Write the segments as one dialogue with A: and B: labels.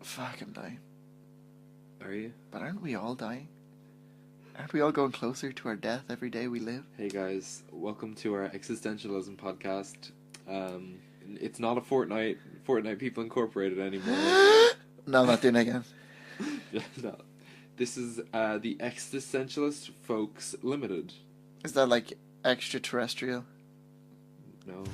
A: Fuck, I'm dying.
B: Are you?
A: But aren't we all dying? Aren't we all going closer to our death every day we live?
B: Hey guys, welcome to our existentialism podcast. It's not a Fortnite People Incorporated anymore.
A: No, I'm not doing it again.
B: No. This is the Existentialist Folks Limited.
A: Is that like extraterrestrial?
B: No.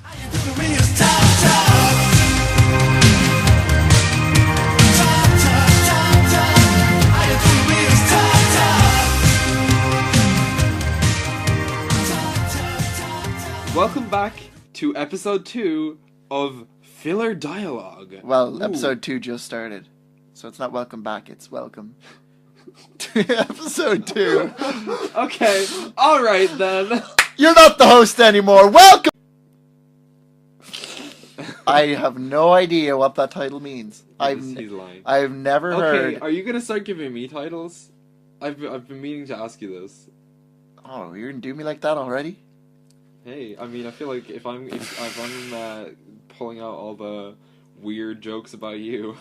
B: Welcome back to episode 2 of Filler Dialogue.
A: Well,
B: Ooh.
A: episode 2 just started. So it's not welcome back, it's welcome to episode 2.
B: Okay, alright then.
A: You're not the host anymore. Welcome! I have no idea what that title means.
B: He's lying.
A: I've never heard...
B: Okay, are you gonna start giving me titles? I've been meaning to ask you this.
A: Oh, you're gonna do me like that already?
B: Hey, I mean, I feel like if I'm pulling out all the weird jokes about you,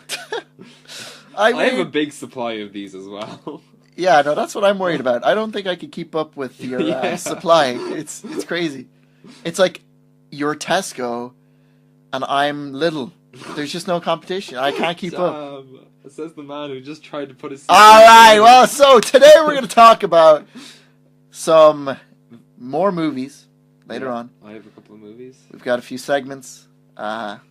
B: I have a big supply of these as well.
A: Yeah, no, that's what I'm worried about. I don't think I could keep up with your supply. It's crazy. It's like you're Tesco, and I'm Lidl. There's just no competition. I can't keep up.
B: Says the man who just tried to put his...
A: Alright, well, so today we're going to talk about some more movies later on.
B: I have a couple of movies.
A: We've got a few segments.
B: Gonna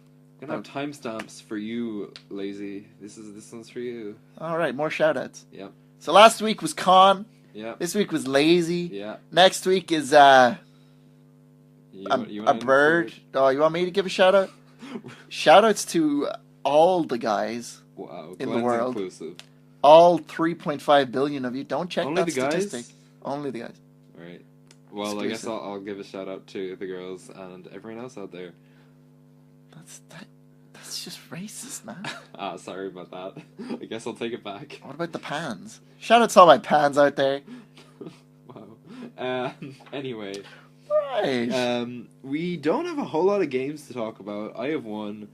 B: have timestamps for you, lazy. This one's for you.
A: Alright, more shoutouts.
B: Yeah.
A: So last week was Con.
B: Yeah.
A: This week was Lazy.
B: Yeah.
A: Next week is
B: You
A: a bird. Oh, you want me to give a shout out? Shoutouts to all the guys in the world.
B: Inclusive.
A: All 3.5 billion of you. Don't check
B: Only
A: that
B: the
A: statistic.
B: guys?
A: Only the guys.
B: Right. Well,
A: Exclusive.
B: I guess I'll give a shout out to the girls and everyone else out there.
A: That's just racist, man.
B: Sorry about that. I guess I'll take it back.
A: What about the pans? Shout out to all my pans out there.
B: Wow. Anyway.
A: Right.
B: We don't have a whole lot of games to talk about. I have one.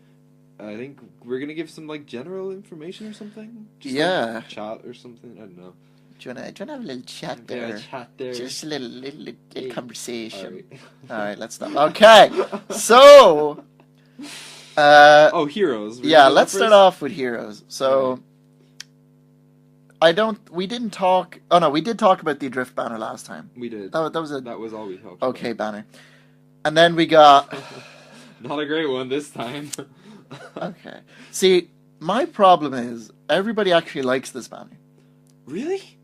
B: I think we're gonna give some like general information or something. Just like chat or something. I don't know.
A: Do you wanna have a little chat
B: Yeah,
A: there?
B: chat there.
A: Just a little
B: All
A: conversation.
B: right.
A: Alright, let's stop. Okay. So
B: Heroes.
A: Yeah, let's start off with Heroes. So we did talk about the Adrift banner last time.
B: We did.
A: That
B: was all we talked
A: okay about. Banner. And then we got
B: not a great one this time.
A: Okay. See, my problem is everybody actually likes this banner.
B: Really?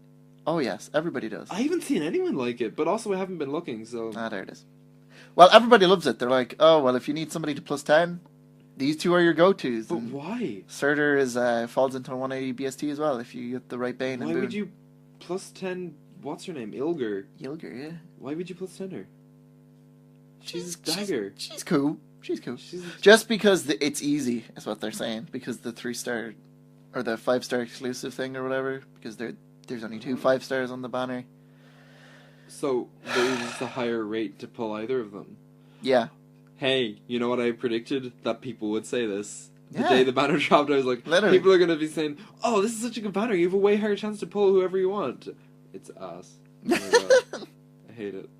A: Oh yes, everybody does.
B: I haven't seen anyone like it, but also I haven't been looking, so...
A: There it is. Well, everybody loves it. They're like, oh, well, if you need somebody to plus 10, these two are your go-tos.
B: But why?
A: Surtur falls into 180 BST as well if you get the right Bane and Boon.
B: Why would you plus 10... What's her name? Ilger?
A: Ilger, yeah.
B: Why would you plus 10 her?
A: She's
B: dagger.
A: She's cool. She's cool. Just because it's easy, is what they're saying. Because the 3-star, or the 5-star exclusive thing or whatever, because there's only 2 5-stars on the banner.
B: So, there's a higher rate to pull either of them?
A: Yeah.
B: Hey, you know what I predicted? That people would say this. The day the banner dropped, I was like,
A: literally.
B: People are going to be saying, oh, this is such a good banner, you have a way higher chance to pull whoever you want. It's ass. Oh my God. I hate it.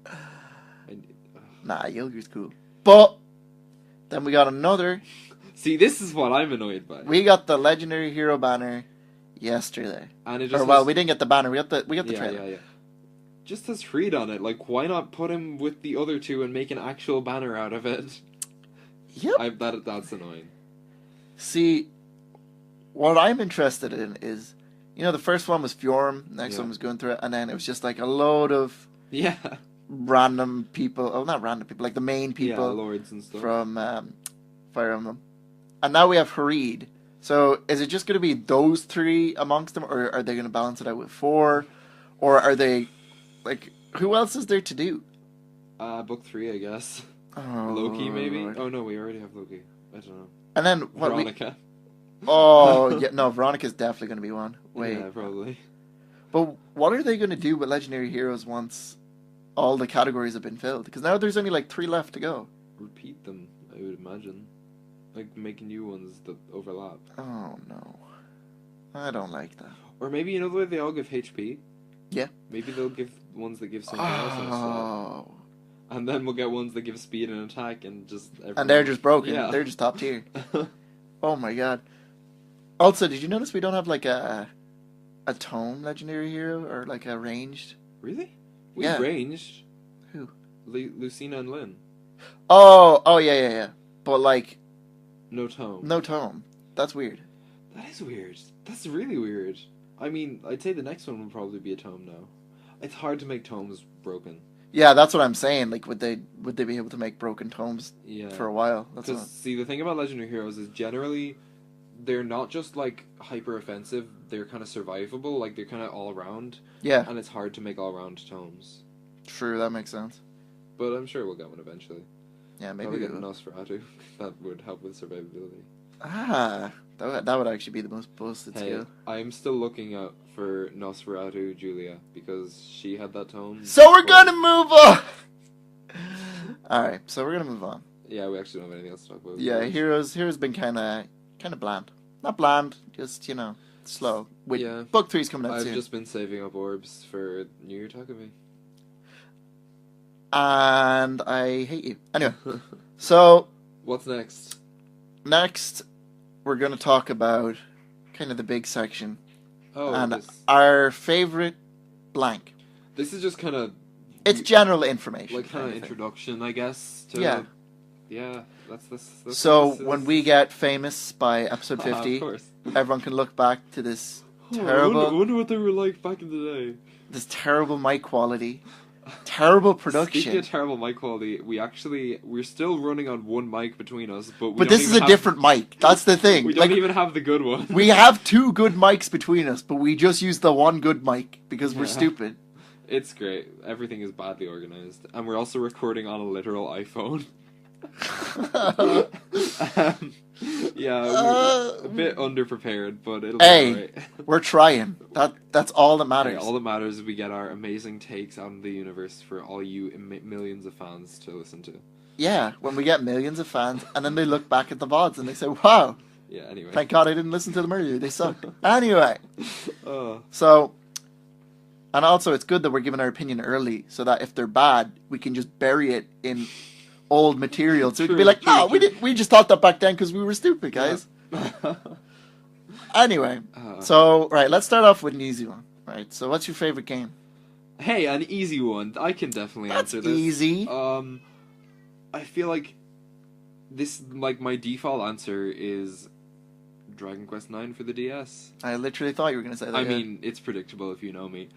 A: Nah, Yilger's cool. But then we got another.
B: See, this is what I'm annoyed by.
A: We got the Legendary Hero banner yesterday.
B: And it just
A: we didn't get the banner. We got the trailer.
B: Yeah. Just has Freed on it. Like, why not put him with the other two and make an actual banner out of it?
A: Yep.
B: That's annoying.
A: See, what I'm interested in is, the first one was Fjorm, next one was going through it, and then it was just like a load of random people. Oh, not random people, like the main people.
B: Yeah, lords and stuff.
A: From Fire Emblem. And now we have Harid. So is it just going to be those 3 amongst them, or are they going to balance it out with 4? Or are they, like, who else is there to do?
B: Book 3, I guess.
A: Oh,
B: Loki, maybe?
A: Lord.
B: Oh, no, we already have Loki. I don't know.
A: And then, what,
B: Veronica.
A: No, Veronica's definitely going to be one. Wait.
B: Yeah, probably.
A: But what are they going to do with Legendary Heroes once all the categories have been filled? Because now there's only like 3 left to go.
B: Repeat them, I would imagine. Like, making new ones that overlap.
A: Oh, no. I don't like that.
B: Or maybe, you know the way they all give HP?
A: Yeah.
B: Maybe they'll give ones that give something else instead. And then we'll get ones that give speed and attack and just...
A: And they're just broken.
B: Yeah.
A: They're just top tier. Oh my god. Also, did you notice we don't have like a tome legendary hero or like a ranged?
B: Really? We
A: Yeah.
B: ranged.
A: Who?
B: Lucina and Lynn.
A: Oh yeah. But like
B: no tome.
A: No tome. That's weird.
B: That is weird. That's really weird. I mean, I'd say the next one would probably be a tome now. It's hard to make tomes broken.
A: Yeah, that's what I'm saying. Like, would they be able to make broken tomes for a while?
B: Because, see, the thing about Legendary Heroes is generally, they're not just, like, hyper-offensive, they're kind of survivable, like, they're kind of all-around.
A: Yeah.
B: And it's hard to make all-around tomes.
A: True, that makes sense.
B: But I'm sure we'll get one eventually.
A: Yeah, maybe
B: we'll get Nosferatu. That would help with survivability.
A: Ah, that would actually be the most boosted skill.
B: I'm still looking out for Nosferatu Julia, because she had that tome.
A: So we're gonna move on! Alright, so we're gonna move on.
B: Yeah, we actually don't have anything else to talk about.
A: Yeah, Heroes been kinda bland. Not bland, just, slow. Book 3's coming out soon.
B: I've just been saving up orbs for New Year Takumi.
A: And I hate you. Anyway, so...
B: What's next?
A: Next, we're going to talk about kind of the big section.
B: Oh,
A: and our favorite blank.
B: This is just kind of...
A: It's general information.
B: Like kind of introduction, I guess.
A: Yeah.
B: Yeah, that's
A: so when we get famous by episode 50,
B: of course.
A: Everyone can look back to this terrible...
B: I wonder what they were like back in the day.
A: This terrible mic quality. Terrible production.
B: Speaking of terrible mic quality, we're still running on one mic between us, but
A: this is a different mic. That's the thing.
B: We don't even have the good one.
A: We have 2 good mics between us, but we just use the one good mic because we're stupid.
B: It's great. Everything is badly organized, and we're also recording on a literal iPhone. We're a bit underprepared, but it'll be alright.
A: We're trying. That's all that matters.
B: All that matters is we get our amazing takes out in the universe for all you millions of fans to listen to.
A: Yeah, when we get millions of fans, and then they look back at the VODs and they say, wow.
B: Yeah, anyway.
A: Thank God I didn't listen to them earlier. They suck. Anyway. So, and also it's good that we're giving our opinion early, so that if they're bad, we can just bury it in... old material, so we can be like, no, we just thought that back then because we were stupid, guys. Yeah. Anyway, so right, let's start off with an easy one. Right, so what's your favorite game?
B: Hey, an easy one. I can definitely answer this.
A: Easy.
B: I feel like this, like, my default answer is Dragon Quest IX for the DS.
A: I literally thought you were gonna say that.
B: I mean, it's predictable if you know me.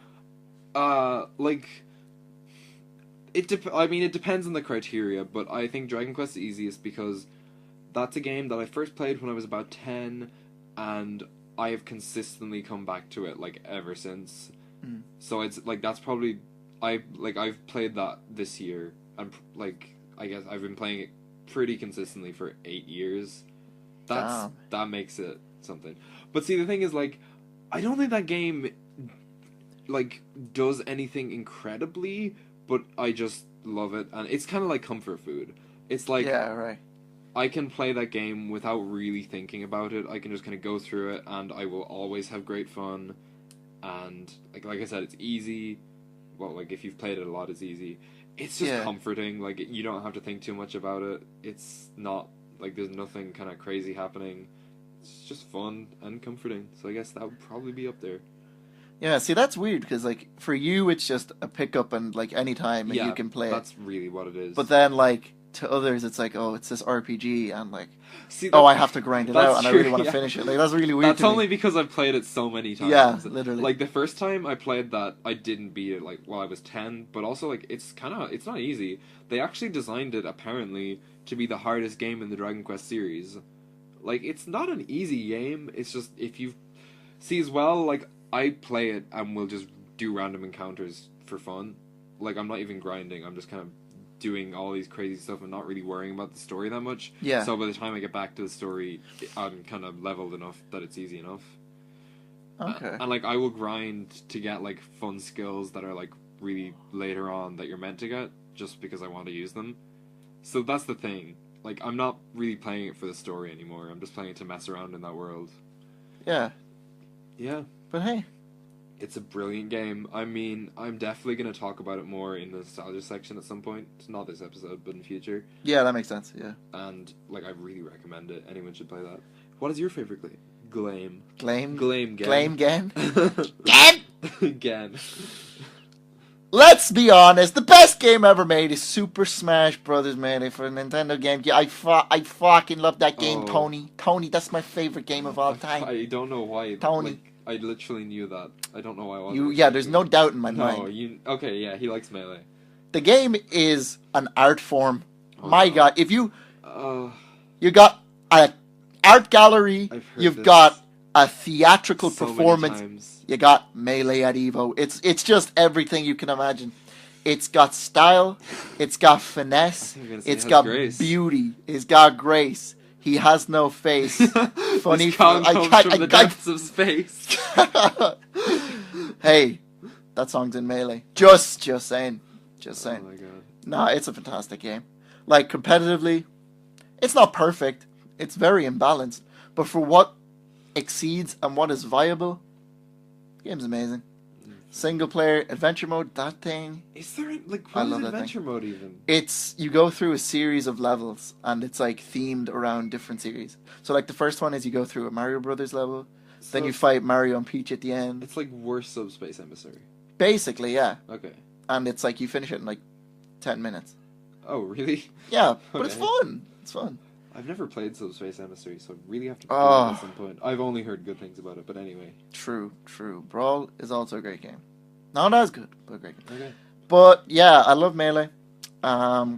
B: It depends on the criteria, but I think Dragon Quest is the easiest because that's a game that I first played when I was about 10, and I have consistently come back to it, like, ever since. Mm. So it's, like, that's probably... I've played that this year, and, like, I guess I've been playing it pretty consistently for 8 years. That makes it something. But see, the thing is, like, I don't think that game, like, does anything incredibly... But I just love it, and it's kind of like comfort food. It's like...
A: Yeah, right.
B: I can play that game without really thinking about it. I can just kind of go through it, and I will always have great fun. And, like I said, it's easy. Well, like, if you've played it a lot, it's easy. It's just comforting. Like, you don't have to think too much about it. It's not... Like, there's nothing kind of crazy happening. It's just fun and comforting. So I guess that would probably be up there.
A: Yeah, see, that's weird, because, like, for you, it's just a pickup and, like, any time, and you can play it.
B: That's really what it is.
A: But then, like, to others, it's like, oh, it's this RPG, and, like, I have to grind it out, and I really want to finish it. Like, that's really weird.
B: That's only because I've played it so many times.
A: Yeah, literally.
B: Like, the first time I played that, I didn't beat it, like, while I was 10, but also, like, it's not easy. They actually designed it, apparently, to be the hardest game in the Dragon Quest series. Like, it's not an easy game, it's just, if you... See, as well, like... I play it and will just do random encounters for fun. Like, I'm not even grinding, I'm just kind of doing all these crazy stuff and not really worrying about the story that much.
A: Yeah.
B: So by the time I get back to the story, I'm kind of leveled enough that it's easy enough.
A: Okay.
B: And, like, I will grind to get, like, fun skills that are, like, really later on that you're meant to get, just because I want to use them. So that's the thing. like, I'm not really playing it for the story anymore. I'm just playing it to mess around in that world.
A: Yeah.
B: Yeah.
A: But hey.
B: It's a brilliant game. I mean, I'm definitely going to talk about it more in the nostalgia section at some point. Not this episode, but in future.
A: Yeah, that makes sense, yeah.
B: And, like, I really recommend it. Anyone should play that. What is your favorite game?
A: Glame?
B: Glame
A: Game?
B: Again.
A: Let's be honest, the best game ever made is Super Smash Brothers, man, for a Nintendo game. Yeah, I fucking love that game, Tony. Tony, that's my favorite game of all time.
B: I don't know why.
A: Tony.
B: Like, I literally knew that. I don't know why I wasn't.
A: There's no doubt in my mind.
B: Okay, yeah, he likes Melee.
A: The game is an art form.
B: Oh,
A: my God, if you
B: Uh,
A: you got an art gallery, you've
B: this
A: got a theatrical
B: so many
A: performance,
B: times.
A: you got Melee at Evo. It's just everything you can imagine. It's got style, it's got finesse, it's got
B: grace.
A: beauty, it's got grace. He has no face. Funny,
B: this comes from the depths of space.
A: Hey, that song's in Melee. Just saying.
B: Oh my God.
A: Nah, it's a fantastic game. Like, competitively, it's not perfect. It's very imbalanced. But for what exceeds and what is viable, the game's amazing. Single player, adventure mode, that thing.
B: Is there, like, what is adventure mode even?
A: You go through a series of levels, and it's, like, themed around different series. So, like, the first one is you go through a Mario Brothers level, then you fight Mario and Peach at the end.
B: It's like worse Subspace Emissary.
A: Basically, yeah.
B: Okay.
A: And it's like you finish it in, like, 10 minutes.
B: Oh, really?
A: Yeah, but it's fun. It's fun.
B: I've never played Subspace Emissary, so I really have to play it at some point. I've only heard good things about it, but anyway.
A: True. Brawl is also a great game. Not as good, but a great game.
B: Okay.
A: But, yeah, I love Melee. I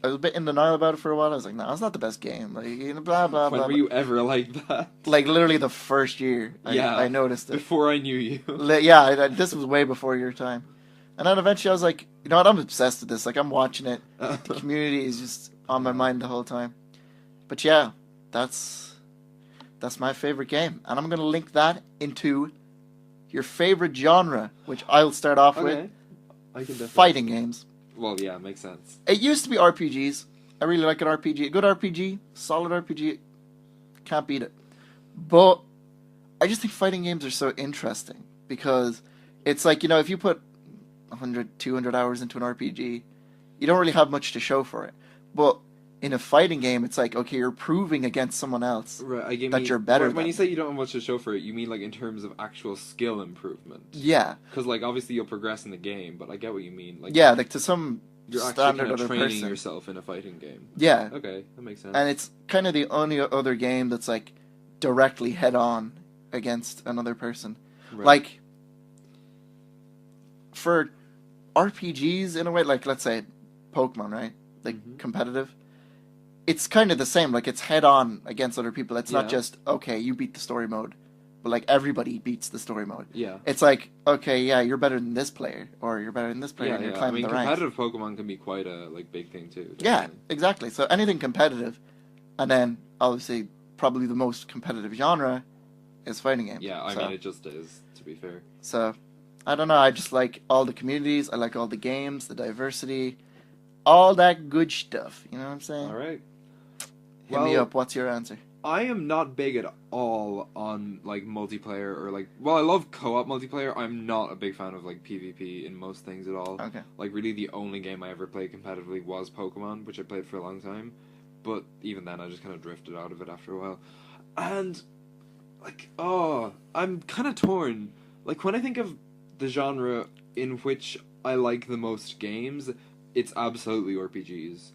A: was a bit in denial about it for a while. I was like, no, it's not the best game. Like, blah, blah, blah.
B: When were you ever like that?
A: Like, literally the first year I noticed it.
B: Before I knew you.
A: This was way before your time. And then eventually I was like, you know what, I'm obsessed with this. Like, I'm watching it. The community is just on my mind the whole time. But yeah, that's my favorite game. And I'm going to link that into your favorite genre, which I'll start off with.
B: I can
A: fighting games.
B: Well, yeah, makes sense.
A: It used to be RPGs. I really like an RPG. A good RPG, solid RPG, can't beat it. But I just think fighting games are so interesting because it's like, if you put 100, 200 hours into an RPG, you don't really have much to show for it. But in a fighting game, it's like, okay, you're proving against someone else that you're better than.
B: When you say you don't have much to show for it, you mean like in terms of actual skill improvement?
A: Yeah.
B: Because like obviously you'll progress in the game, but I get what you mean. Like
A: yeah, like to some
B: you're
A: standard
B: actually
A: other
B: training
A: person.
B: yourself in a fighting game.
A: Yeah.
B: Okay, that makes sense.
A: And it's kind of the only other game that's like directly head on against another person.
B: Right.
A: Like for RPGs in a way, like let's say Pokemon, right? Like competitive. It's kind of the same. Like it's head on against other people. It's not just okay, you beat the story mode, but like everybody beats the story mode.
B: Yeah.
A: It's like okay, yeah, you're better than this player, or you're better than this player, and you're climbing the ranks.
B: Competitive Pokemon can be quite a big thing too. Definitely.
A: Yeah, exactly. So anything competitive, and then obviously probably the most competitive genre is fighting game.
B: Yeah, I mean it just is, to be fair.
A: So I don't know. I just like all the communities. I like all the games, the diversity, all that good stuff. You know what I'm saying?
B: All right.
A: Hit me up. What's your answer?
B: I am not big at all on like multiplayer or like. Well, I love co-op multiplayer. I'm not a big fan of like PvP in most things at all.
A: Okay.
B: Like really, the only game I ever played competitively was Pokemon, which I played for a long time. But even then, I just kind of drifted out of it after a while. And like, I'm kind of torn. Like when I think of the genre in which I like the most games, it's absolutely RPGs.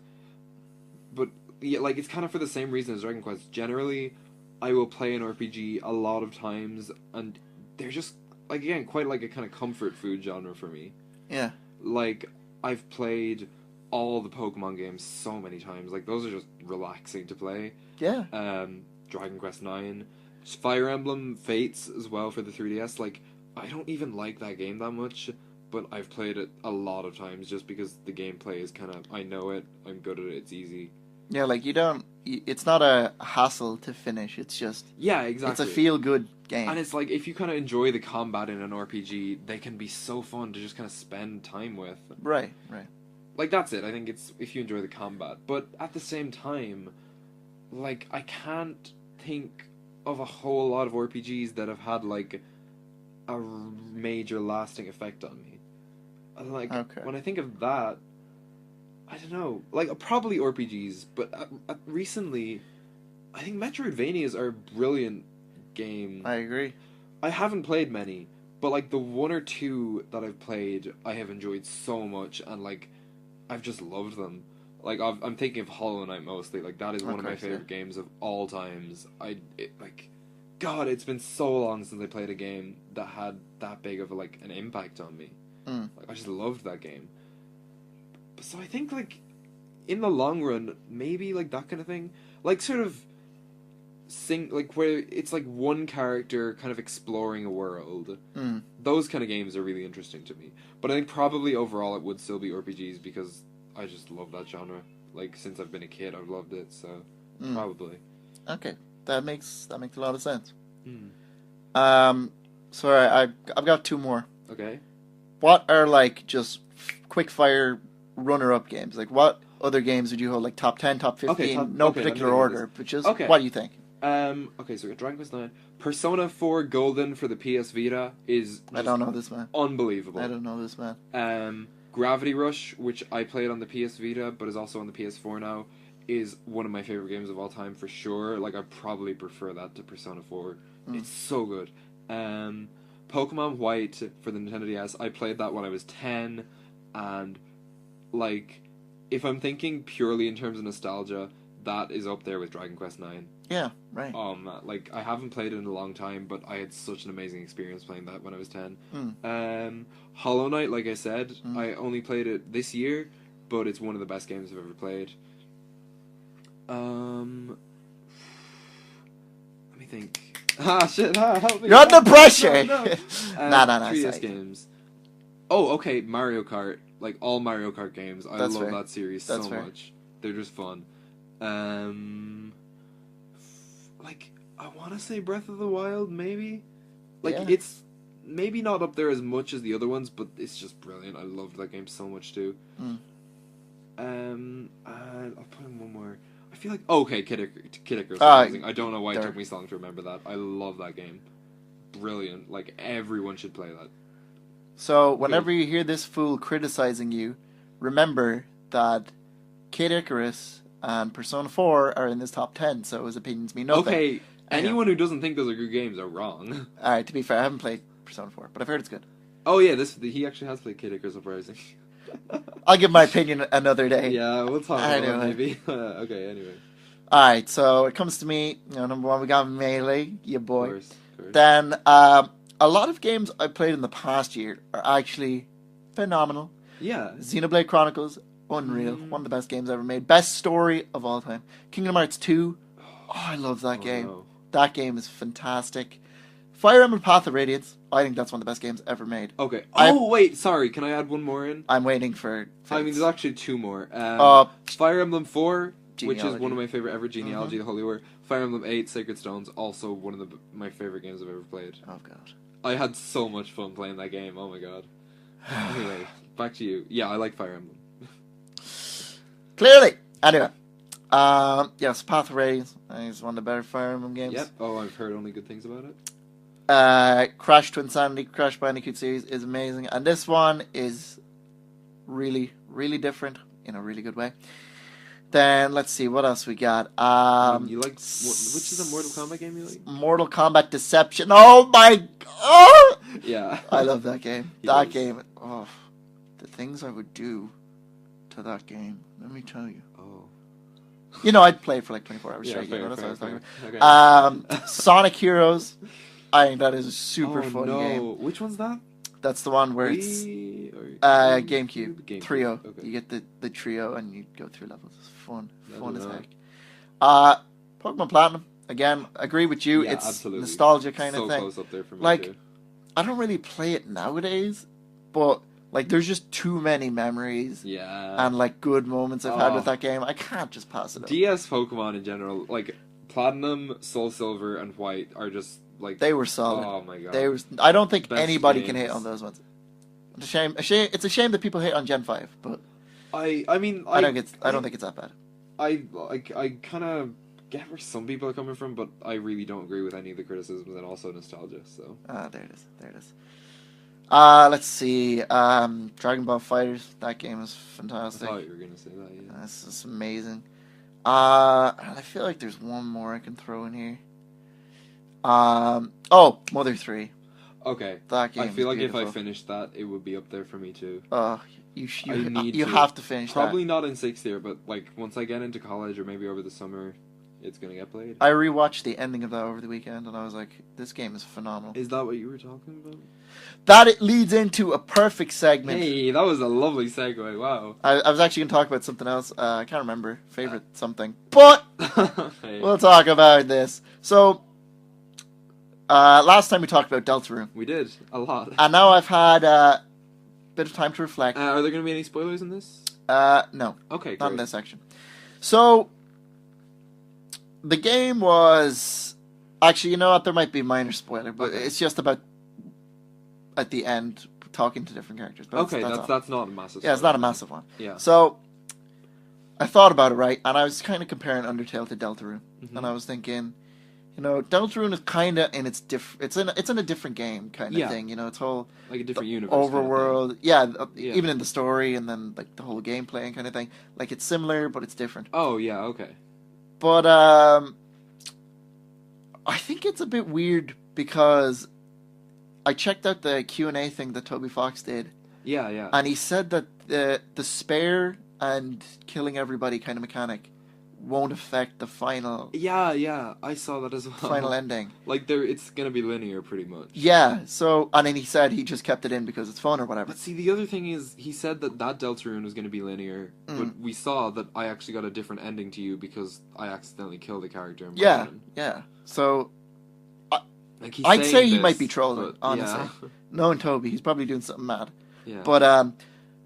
B: But yeah, like it's kind of for the same reason as Dragon Quest. Generally, I will play an RPG a lot of times, and they're just like again quite like a kind of comfort food genre for me.
A: Yeah.
B: Like I've played all the Pokemon games so many times. Like those are just relaxing to play.
A: Yeah.
B: Dragon Quest 9, Fire Emblem Fates as well for the 3DS. Like I don't even like that game that much, but I've played it a lot of times just because the gameplay is kind of I know it. I'm good at it. It's easy.
A: Yeah, like it's not a hassle to finish. It's just
B: exactly.
A: It's a feel-good game,
B: and it's like if you kind of enjoy the combat in an RPG, they can be so fun to just kind of spend time with.
A: Right.
B: like that's it. I think it's if you enjoy the combat, but at the same time, like I can't think of a whole lot of RPGs that have had like a major lasting effect on me. Like
A: Okay.
B: when I think of that, I don't know. Like probably RPGs, but recently, I think Metroidvanias are a brilliant game.
A: I agree.
B: I haven't played many, but like the one or two that I've played, I have enjoyed so much, and like I've just loved them. Like I'm thinking of Hollow Knight mostly. Like that is one of my favorite games of all times. God, it's been so long since I played a game that had that big of like an impact on me. Like I just loved that game. So I think like in the long run, maybe like that kind of thing, like sort of like where it's like one character kind of exploring a world. Those kind of games are really interesting to me. But I think probably overall it would still be RPGs because I just love that genre. Like since I've been a kid, I've loved it. So probably.
A: Okay, that makes a lot of sense.
B: Mm.
A: So I've got two more.
B: Okay.
A: What are like just quick fire runner-up games? Like what other games would you hold like top 10, top 15? No particular order, but just what do you think?
B: Okay, so we got Dragon Quest IX. Persona 4 Golden for the PS Vita is
A: I don't know this, man.
B: Unbelievable.
A: I don't know this, man.
B: Gravity Rush, which I played on the PS Vita, but is also on the PS4 now, is one of my favorite games of all time for sure. Like I probably prefer that to Persona 4. It's so good. Pokemon White for the Nintendo DS, I played that when I was 10, and like if I'm thinking purely in terms of nostalgia, that is up there with Dragon Quest IX.
A: Yeah, right.
B: Like I haven't played it in a long time, but I had such an amazing experience playing that when I was 10. Hollow Knight, like I said, I only played it this year, but it's one of the best games I've ever played. Let me think. Shit! Help me!
A: You're under pressure.
B: No.
A: Nah.
B: 3DS games. Oh, okay. Mario Kart, like all Mario Kart games. I love that series so much. They're just fun. Like I want to say Breath of the Wild, maybe. Like it's maybe not up there as much as the other ones, but it's just brilliant. I loved that game so much too. I'll put in one more. I feel like Kid Icarus. I don't know why it took me so long to remember that. I love that game. Brilliant. Like everyone should play that.
A: So whenever you hear this fool criticizing you, remember that Kid Icarus and Persona 4 are in this top 10, so his opinions mean nothing.
B: Okay, anyone who doesn't think those are good games are wrong.
A: Alright, to be fair, I haven't played Persona 4, but I've heard it's good.
B: Oh yeah, he actually has played Kid Icarus Uprising.
A: I'll give my opinion another day.
B: Yeah, we'll talk about it maybe. Okay, anyway.
A: Alright, so it comes to me, number one, we got Melee, yeah boy.
B: Of course.
A: Then, a lot of games I played in the past year are actually phenomenal.
B: Yeah.
A: Xenoblade Chronicles, unreal. One of the best games ever made. Best story of all time. Kingdom Hearts 2, I love that game. No. That game is fantastic. Fire Emblem Path of Radiance, I think that's one of the best games ever made.
B: Okay. Wait, sorry, can I add one more in?
A: I'm waiting for...
B: I mean, there's actually two more. Fire Emblem 4, which is one of my favorite ever, Genealogy, the Holy War. Fire Emblem 8, Sacred Stones, also one of my favorite games I've ever played.
A: Oh, God.
B: I had so much fun playing that game, oh my God. Anyway, back to you. Yeah, I like Fire Emblem.
A: Clearly! Anyway. Yes, Path of Radiance, I think it's one of the better Fire Emblem games.
B: Yep. Oh, I've heard only good things about it.
A: Crash to Insanity, Crash Bandicoot series is amazing, and this one is really, really different in a really good way. Then let's see what else we got.
B: You like which is the Mortal Kombat game you like?
A: Mortal Kombat Deception. Oh my god!
B: Yeah,
A: I love that game. That game. Oh, the things I would do to that game. Let me tell you.
B: Oh.
A: I'd play it for like 24 hours straight.
B: Fair,
A: that's what I was talking
B: about.
A: Okay. Sonic Heroes. I think that is a super fun game.
B: Which one's that?
A: That's the one where it's GameCube trio. Okay. You get the trio and you go through levels. It's fun as heck. Pokemon Platinum. Again, agree with you.
B: Yeah,
A: it's
B: absolutely.
A: Nostalgia kind of thing.
B: Close up there for me too.
A: I don't really play it nowadays, but there's just too many memories.
B: Yeah.
A: And good moments I've had with that game. I can't just pass it up.
B: DS Pokemon in general, Platinum, Soul Silver, and White are just
A: they were solid.
B: Oh my God.
A: I don't think
B: Best
A: anybody
B: games.
A: can hate on those ones. It's a shame. It's a shame that people hate on Gen 5, but
B: I mean,
A: I don't think it's that bad.
B: I kind of get where some people are coming from, but I really don't agree with any of the criticisms, and also nostalgia. So
A: There it is. There it is. Let's see. Dragon Ball Fighters. That game is
B: I
A: fantastic.
B: thought you were gonna say that. Yeah.
A: This is amazing. I feel like there's one more I can throw in here. Mother 3.
B: Okay.
A: That game
B: I feel
A: is
B: like if I
A: beautiful.
B: finished that, it would be up there for me too.
A: You have to finish
B: Probably
A: that.
B: not in 6th year, but like once I get into college or maybe over the summer, it's gonna get played.
A: I rewatched the ending of that over the weekend, and I was like, this game is phenomenal.
B: Is that what you were talking about?
A: That it leads into a perfect segment.
B: Hey, that was a lovely segue. Wow.
A: I was actually going to talk about something else. I can't remember. Favorite something. But
B: Hey.
A: we'll talk about this. So, last time we talked about Deltarune.
B: We did a lot.
A: And now I've had a bit of time to reflect.
B: Are there going to be any spoilers in this?
A: No.
B: Okay,
A: Not
B: great.
A: in this section. So, the game was... Actually, you know what? There might be a minor spoiler, but
B: Okay.
A: it's just about, at the end, talking to different characters. But
B: Okay,
A: all.
B: that's not a massive
A: Yeah, it's
B: spoiler.
A: not a massive one.
B: Yeah.
A: So, I thought about it, right? And I was kind of comparing Undertale to Deltarune.
B: Mhm.
A: And I was thinking, you know, Deltarune is kind of in its it's in a different game kind of
B: Yeah.
A: thing. You know, it's whole
B: Like a different universe. kind of thing.
A: overworld.
B: Yeah.
A: Even in the story and then like the whole gameplay and kind of thing. Like it's similar, but it's different.
B: Oh, yeah, okay.
A: But I think it's a bit weird because I checked out the Q&A thing that Toby Fox did.
B: Yeah, yeah.
A: And he said that the spare and killing everybody kind of mechanic won't affect the final
B: Yeah, I saw that as well.
A: final ending.
B: Like, it's gonna be linear, pretty much.
A: Yeah, so, and then he said he just kept it in because it's fun or whatever.
B: But see, the other thing is, he said that Deltarune was gonna be linear, but we saw that I actually got a different ending to you because I accidentally killed a character in my
A: Yeah,
B: run.
A: yeah. So,
B: Like, he's
A: I'd
B: saying
A: say he
B: this,
A: might be trolling,
B: but,
A: honestly. Knowing Toby, he's probably doing something mad.
B: Yeah.
A: But,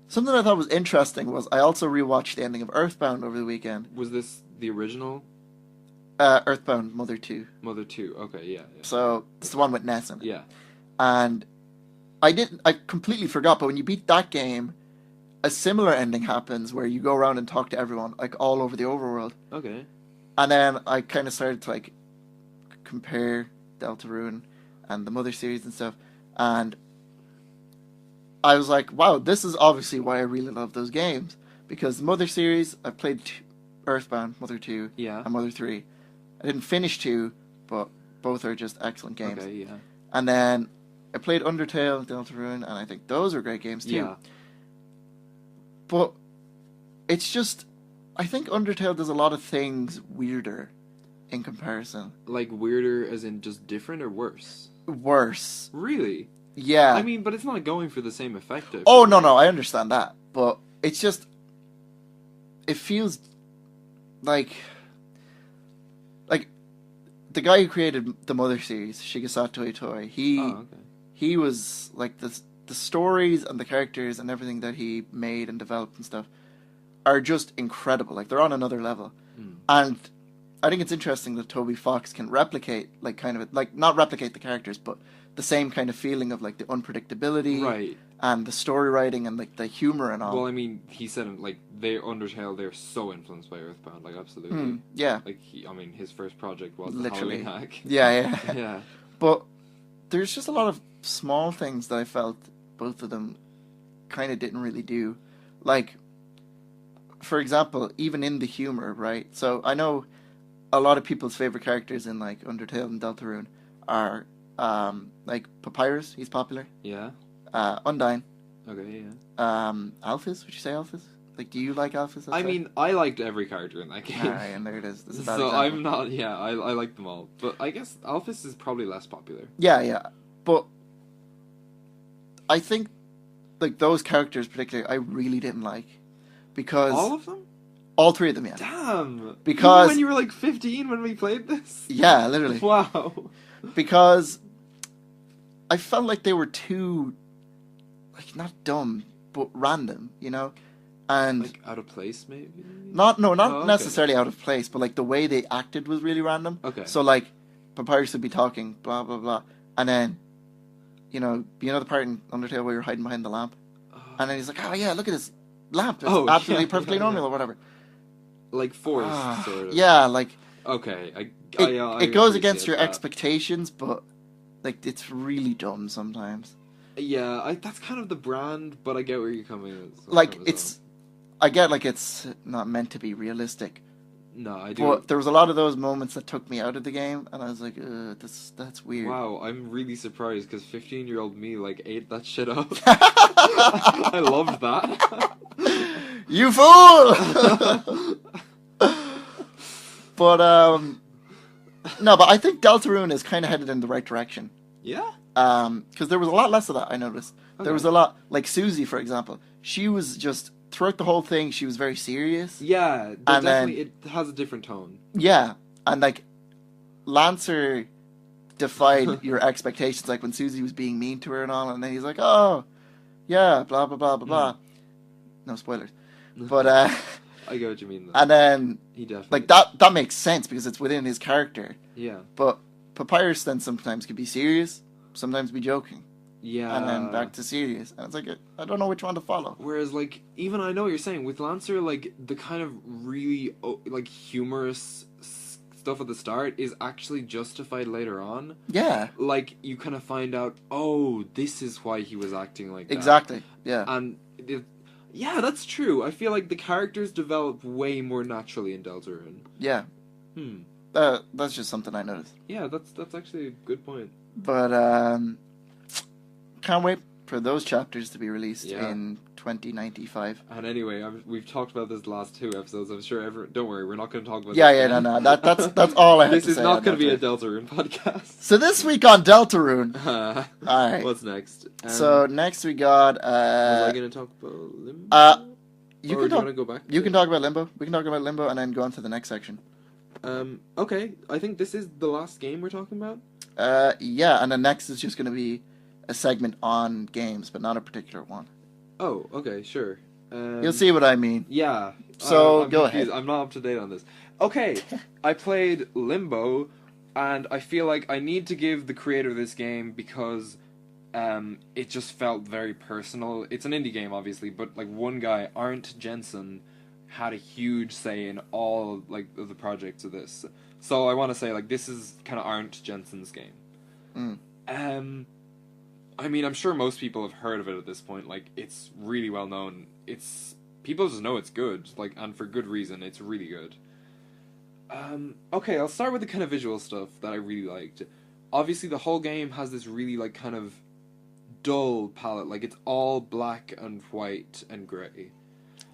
A: something I thought was interesting was I also rewatched the ending of Earthbound over the weekend.
B: Was this the original?
A: Earthbound Mother 2.
B: Mother 2, okay, yeah.
A: So, it's the one with Ness in it.
B: Yeah.
A: And I completely forgot, but when you beat that game, a similar ending happens where you go around and talk to everyone, like all over the overworld.
B: Okay.
A: And then I kind of started to like compare Deltarune and the Mother series and stuff, and I was like, wow, this is obviously why I really love those games, because the Mother series, I've played Earthbound, Mother 2,
B: Yeah.
A: and Mother 3. I didn't finish 2, but both are just excellent games.
B: Okay, yeah.
A: And then I played Undertale, Deltarune, and I think those are great games too.
B: Yeah.
A: But it's just, I think Undertale does a lot of things weirder in comparison.
B: Like, weirder as in just different or worse?
A: Worse.
B: Really?
A: Yeah.
B: I mean, but it's not going for the same effect.
A: Oh, no, I understand that. But it's just, it feels like the guy who created the Mother series, Shigesato Itoi, he was like the stories and the characters and everything that he made and developed and stuff are just incredible. Like, they're on another level. And I think it's interesting that Toby Fox can replicate, like, kind of, like, not replicate the characters, but the same kind of feeling of, like, the unpredictability.
B: Right.
A: And the story writing and, like, the humor and all.
B: Well, I mean, he said, like, Undertale, they're so influenced by Earthbound, like, absolutely.
A: Yeah.
B: Like, his first project was
A: Literally.
B: the Halloween hack.
A: Yeah.
B: Yeah.
A: But there's just a lot of small things that I felt both of them kind of didn't really do. Like, for example, even in the humor, right? So I know a lot of people's favorite characters in, like, Undertale and Deltarune are, like, Papyrus, he's popular.
B: Yeah.
A: Undyne.
B: Okay, yeah.
A: Alphys, would you say Alphys? Like, do you like Alphys?
B: I mean, I liked every character in that game.
A: Alright, and there it is. This is a bad
B: So
A: example.
B: I'm not, yeah, I like them all. But I guess Alphys is probably less popular.
A: Yeah. But I think, like, those characters particularly, I really didn't like. Because...
B: All of them?
A: All three of them, yeah.
B: Damn!
A: Because...
B: Even when you were like 15 when we played this?
A: Yeah, literally.
B: Wow.
A: Because I felt like they were too, like, not dumb, but random, you know? And...
B: Like, out of place, maybe?
A: Not
B: okay.
A: necessarily out of place, but, like, the way they acted was really random.
B: Okay.
A: So, like, Papyrus would be talking, blah, blah, blah, and then, you know the part in Undertale where you're hiding behind the lamp? And then he's like, oh, yeah, look at this lamp. It's
B: Oh,
A: absolutely
B: yeah,
A: perfectly
B: yeah,
A: normal
B: yeah.
A: or whatever.
B: Like forced, sort of.
A: Yeah, like
B: Okay, I
A: it goes against
B: appreciate
A: your
B: that.
A: expectations, but like it's really dumb sometimes.
B: Yeah, that's kind of the brand, but I get where you're coming
A: Like
B: from as well.
A: it's, I get like it's not meant to be realistic,
B: No, I do.
A: but there was a lot of those moments that took me out of the game, and I was like, that's weird.
B: Wow, I'm really surprised because 15-year-old me like ate that shit up. I loved that.
A: You fool! But no, but I think Deltarune is kind of headed in the right direction.
B: Yeah.
A: Because there was a lot less of that, I noticed.
B: Okay.
A: There was a lot, like Susie, for example. She was just, throughout the whole thing, she was very serious.
B: Yeah,
A: And
B: definitely it has a different tone.
A: Yeah, and like, Lancer defied your expectations, like when Susie was being mean to her and all, and then he's like, oh, yeah, blah, blah, blah, blah, blah. No spoilers. But,
B: I get what you mean, though.
A: and then,
B: He definitely...
A: like, that makes sense, because it's within his character.
B: Yeah.
A: But Papyrus then sometimes could be serious, sometimes be joking.
B: Yeah.
A: And then back to serious. And it's like, I don't know which one to follow.
B: Whereas, like, even I know what you're saying, with Lancer, like, the kind of really, like, humorous stuff at the start is actually justified later on.
A: Yeah.
B: Like, you kind of find out, oh, this is why he was acting like that.
A: Exactly, yeah.
B: And, yeah, that's true. I feel like the characters develop way more naturally in Deltarune.
A: Yeah.
B: Hmm.
A: That's just something I noticed.
B: Yeah, that's actually a good point.
A: But, can't wait for those chapters to be released
B: Yeah.
A: in 2095.
B: And anyway, we've talked about this the last 2 episodes. I'm sure don't worry, we're not going to talk about
A: Yeah,
B: this
A: yeah,
B: again.
A: no. That's all I had
B: This
A: to
B: is
A: say.
B: not
A: on
B: going to be a
A: Deltarune.
B: Deltarune podcast.
A: So this week on Deltarune. Alright.
B: What's next?
A: So next we got,
B: was I going to talk about Limbo?
A: you
B: or
A: can
B: do you
A: talk,
B: want to go back?
A: you can talk about Limbo. We can talk about Limbo and then go on to the next section.
B: Okay, I think this is the last game we're talking about.
A: Yeah, and the next is just going to be a segment on games, but not a particular one.
B: Oh, okay, sure.
A: You'll see what I mean.
B: Yeah.
A: So,
B: I'm
A: go
B: confused.
A: ahead.
B: I'm not up to date on this. Okay, I played Limbo, and I feel like I need to give the creator of this game because it just felt very personal. It's an indie game, obviously, but like one guy, Arndt Jensen, had a huge say in all like of the projects of this. So I want to say like this is kind of Arndt Jensen's game. I mean, I'm sure most people have heard of it at this point. Like, it's really well known. People just know it's good, like, and for good reason. It's really good. Okay, I'll start with the kind of visual stuff that I really liked. Obviously, the whole game has this really, like, kind of dull palette. Like, it's all black and white and grey.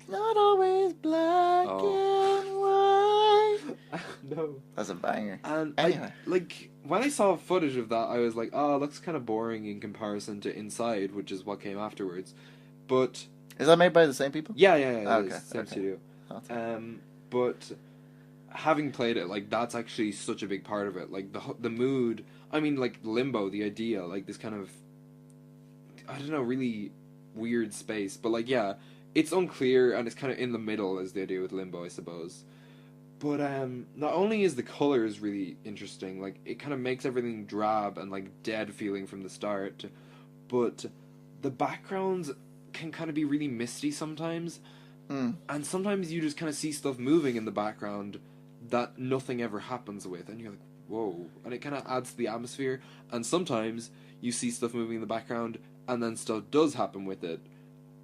A: Not always black and white.
B: No.
A: That's a banger.
B: And
A: Anyway.
B: when I saw footage of that, I was like, oh, it looks kind of boring in comparison to Inside, which is what came afterwards. But
A: Is that made by the same people?
B: yeah,
A: Okay,
B: it is, same
A: okay.
B: studio.
A: Okay.
B: But having played it, like, that's actually such a big part of it. Like, the mood, I mean, like, Limbo, the idea, like, this kind of, I don't know, really weird space. But, like, yeah, it's unclear, and it's kind of in the middle, as the idea with Limbo, I suppose. But, not only is the colors really interesting, like, it kind of makes everything drab and, like, dead feeling from the start, but the backgrounds can kind of be really misty sometimes, and sometimes you just kind of see stuff moving in the background that nothing ever happens with, and you're like, whoa, and it kind of adds to the atmosphere, and sometimes you see stuff moving in the background, and then stuff does happen with it,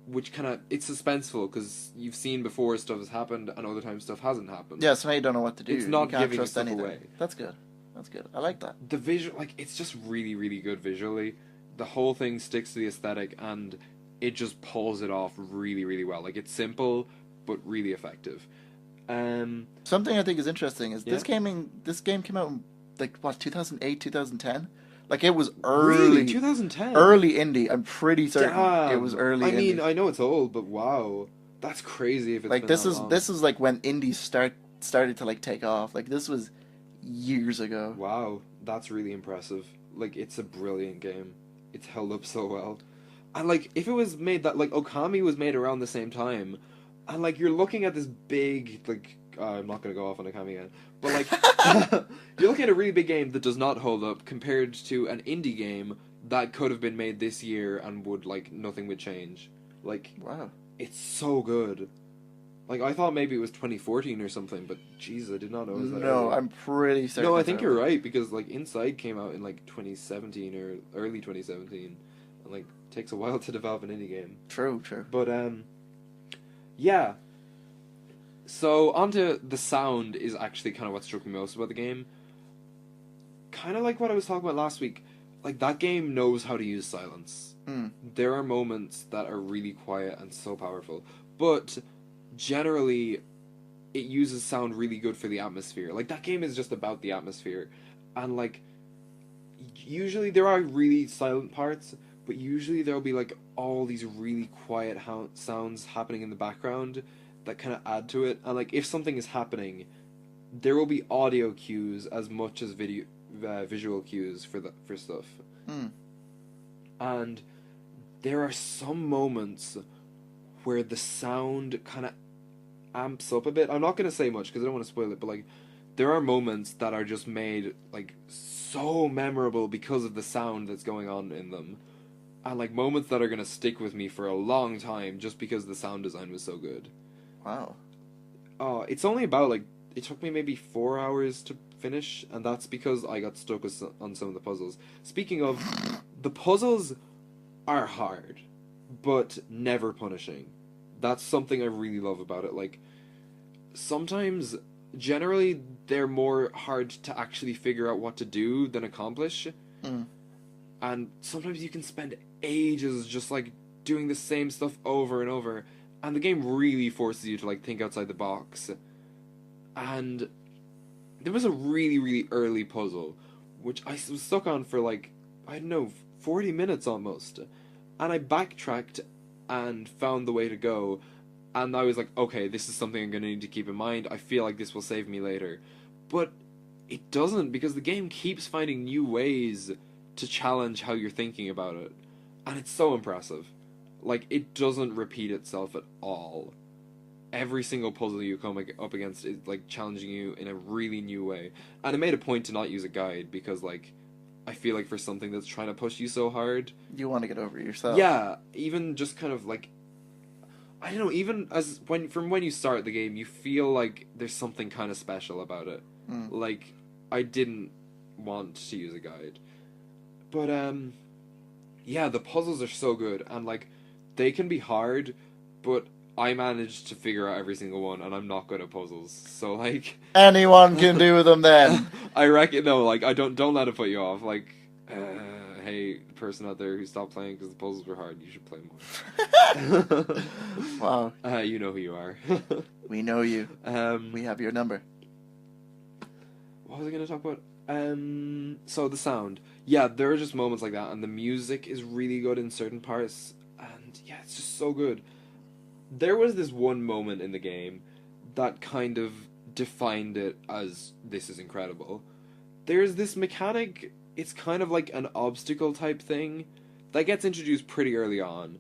B: which kind of, it's suspenseful, because you've seen before stuff has happened, and other times stuff hasn't happened.
A: Yeah, so now you don't know what to do.
B: It's not
A: you can't
B: giving
A: trust
B: stuff
A: anything.
B: away.
A: That's good. That's good. I like that.
B: The visual, like, it's just really, really good visually. The whole thing sticks to the aesthetic, and it just pulls it off really, really well. Like, it's simple, but really effective.
A: Something I think is interesting is
B: Yeah.
A: this game came out in, like, what, 2008, 2010? Like, it was early.
B: Really? 2010?
A: Early indie. I'm pretty certain
B: Damn.
A: it was early
B: I mean,
A: indie.
B: I know it's old, but wow. That's crazy if it's
A: Like,
B: been
A: this
B: that
A: is
B: long.
A: this is like when indies started to, like, take off. Like, this was years ago.
B: Wow, that's really impressive. Like, it's a brilliant game. It's held up so well. And, like, if it was made that, like, Okami was made around the same time, and, like, you're looking at this big, like, I'm not going to go off on Okami again, but, like, you're looking at a really big game that does not hold up compared to an indie game that could have been made this year and would, like, nothing would change. Like,
A: Wow.
B: It's so good. Like, I thought maybe it was 2014 or something, but jeez, I did not know it was that
A: No,
B: early.
A: I'm pretty certain.
B: No, I
A: it's
B: think
A: early.
B: you're right, because, like, Inside came out in, like, 2017 or early 2017, and, like, takes a while to develop an indie game.
A: True, true.
B: But, yeah. So, onto the sound is actually kind of what struck me most about the game. Kind of like what I was talking about last week. Like, that game knows how to use silence.
A: Mm.
B: There are moments that are really quiet and so powerful, but generally it uses sound really good for the atmosphere. Like, that game is just about the atmosphere, and like usually there are really silent parts, but usually there'll be like all these really quiet sounds happening in the background that kind of add to it. And like, if something is happening, there will be audio cues as much as visual cues for stuff.
A: Mm.
B: And there are some moments where the sound kind of amps up a bit. I'm not going to say much because I don't want to spoil it, but like, there are moments that are just made like so memorable because of the sound that's going on in them, and like moments that are going to stick with me for a long time just because the sound design was so good.
A: Wow.
B: It's only about like, it took me maybe 4 hours to finish, and that's because I got stuck on some of the puzzles. Speaking of, the puzzles are hard, but never punishing. That's something I really love about it. Like, sometimes, generally, they're more hard to actually figure out what to do than accomplish.
A: Mm.
B: And sometimes you can spend ages just, like, doing the same stuff over and over. And the game really forces you to, like, think outside the box. And there was a really, really early puzzle, which I was stuck on for, like, I don't know, 40 minutes almost. And I backtracked and found the way to go. And I was like, okay, this is something I'm going to need to keep in mind. I feel like this will save me later. But it doesn't, because the game keeps finding new ways to challenge how you're thinking about it. And it's so impressive. Like, it doesn't repeat itself at all. Every single puzzle you come up against is, like, challenging you in a really new way. And I made a point to not use a guide, because, like, I feel like for something that's trying to push you so hard...
A: You want to get over it yourself.
B: Yeah, even just kind of, like... I don't know, even from when you start the game, you feel like there's something kind of special about it.
A: Mm.
B: Like, I didn't want to use a guide. But, yeah, the puzzles are so good, and, like, they can be hard, but I managed to figure out every single one, and I'm not good at puzzles. So, like...
A: Anyone can do them then.
B: I reckon, no, like, don't let it put you off. Like, hey, person out there who stopped playing because the puzzles were hard, you should play more.
A: Wow.
B: You know who you are.
A: We know you. We have your number.
B: What was I going to talk about? So the sound. Yeah, there are just moments like that, and the music is really good in certain parts, and yeah, it's just so good. There was this one moment in the game that kind of defined it as, this is incredible. There's this mechanic, it's kind of like an obstacle type thing, that gets introduced pretty early on.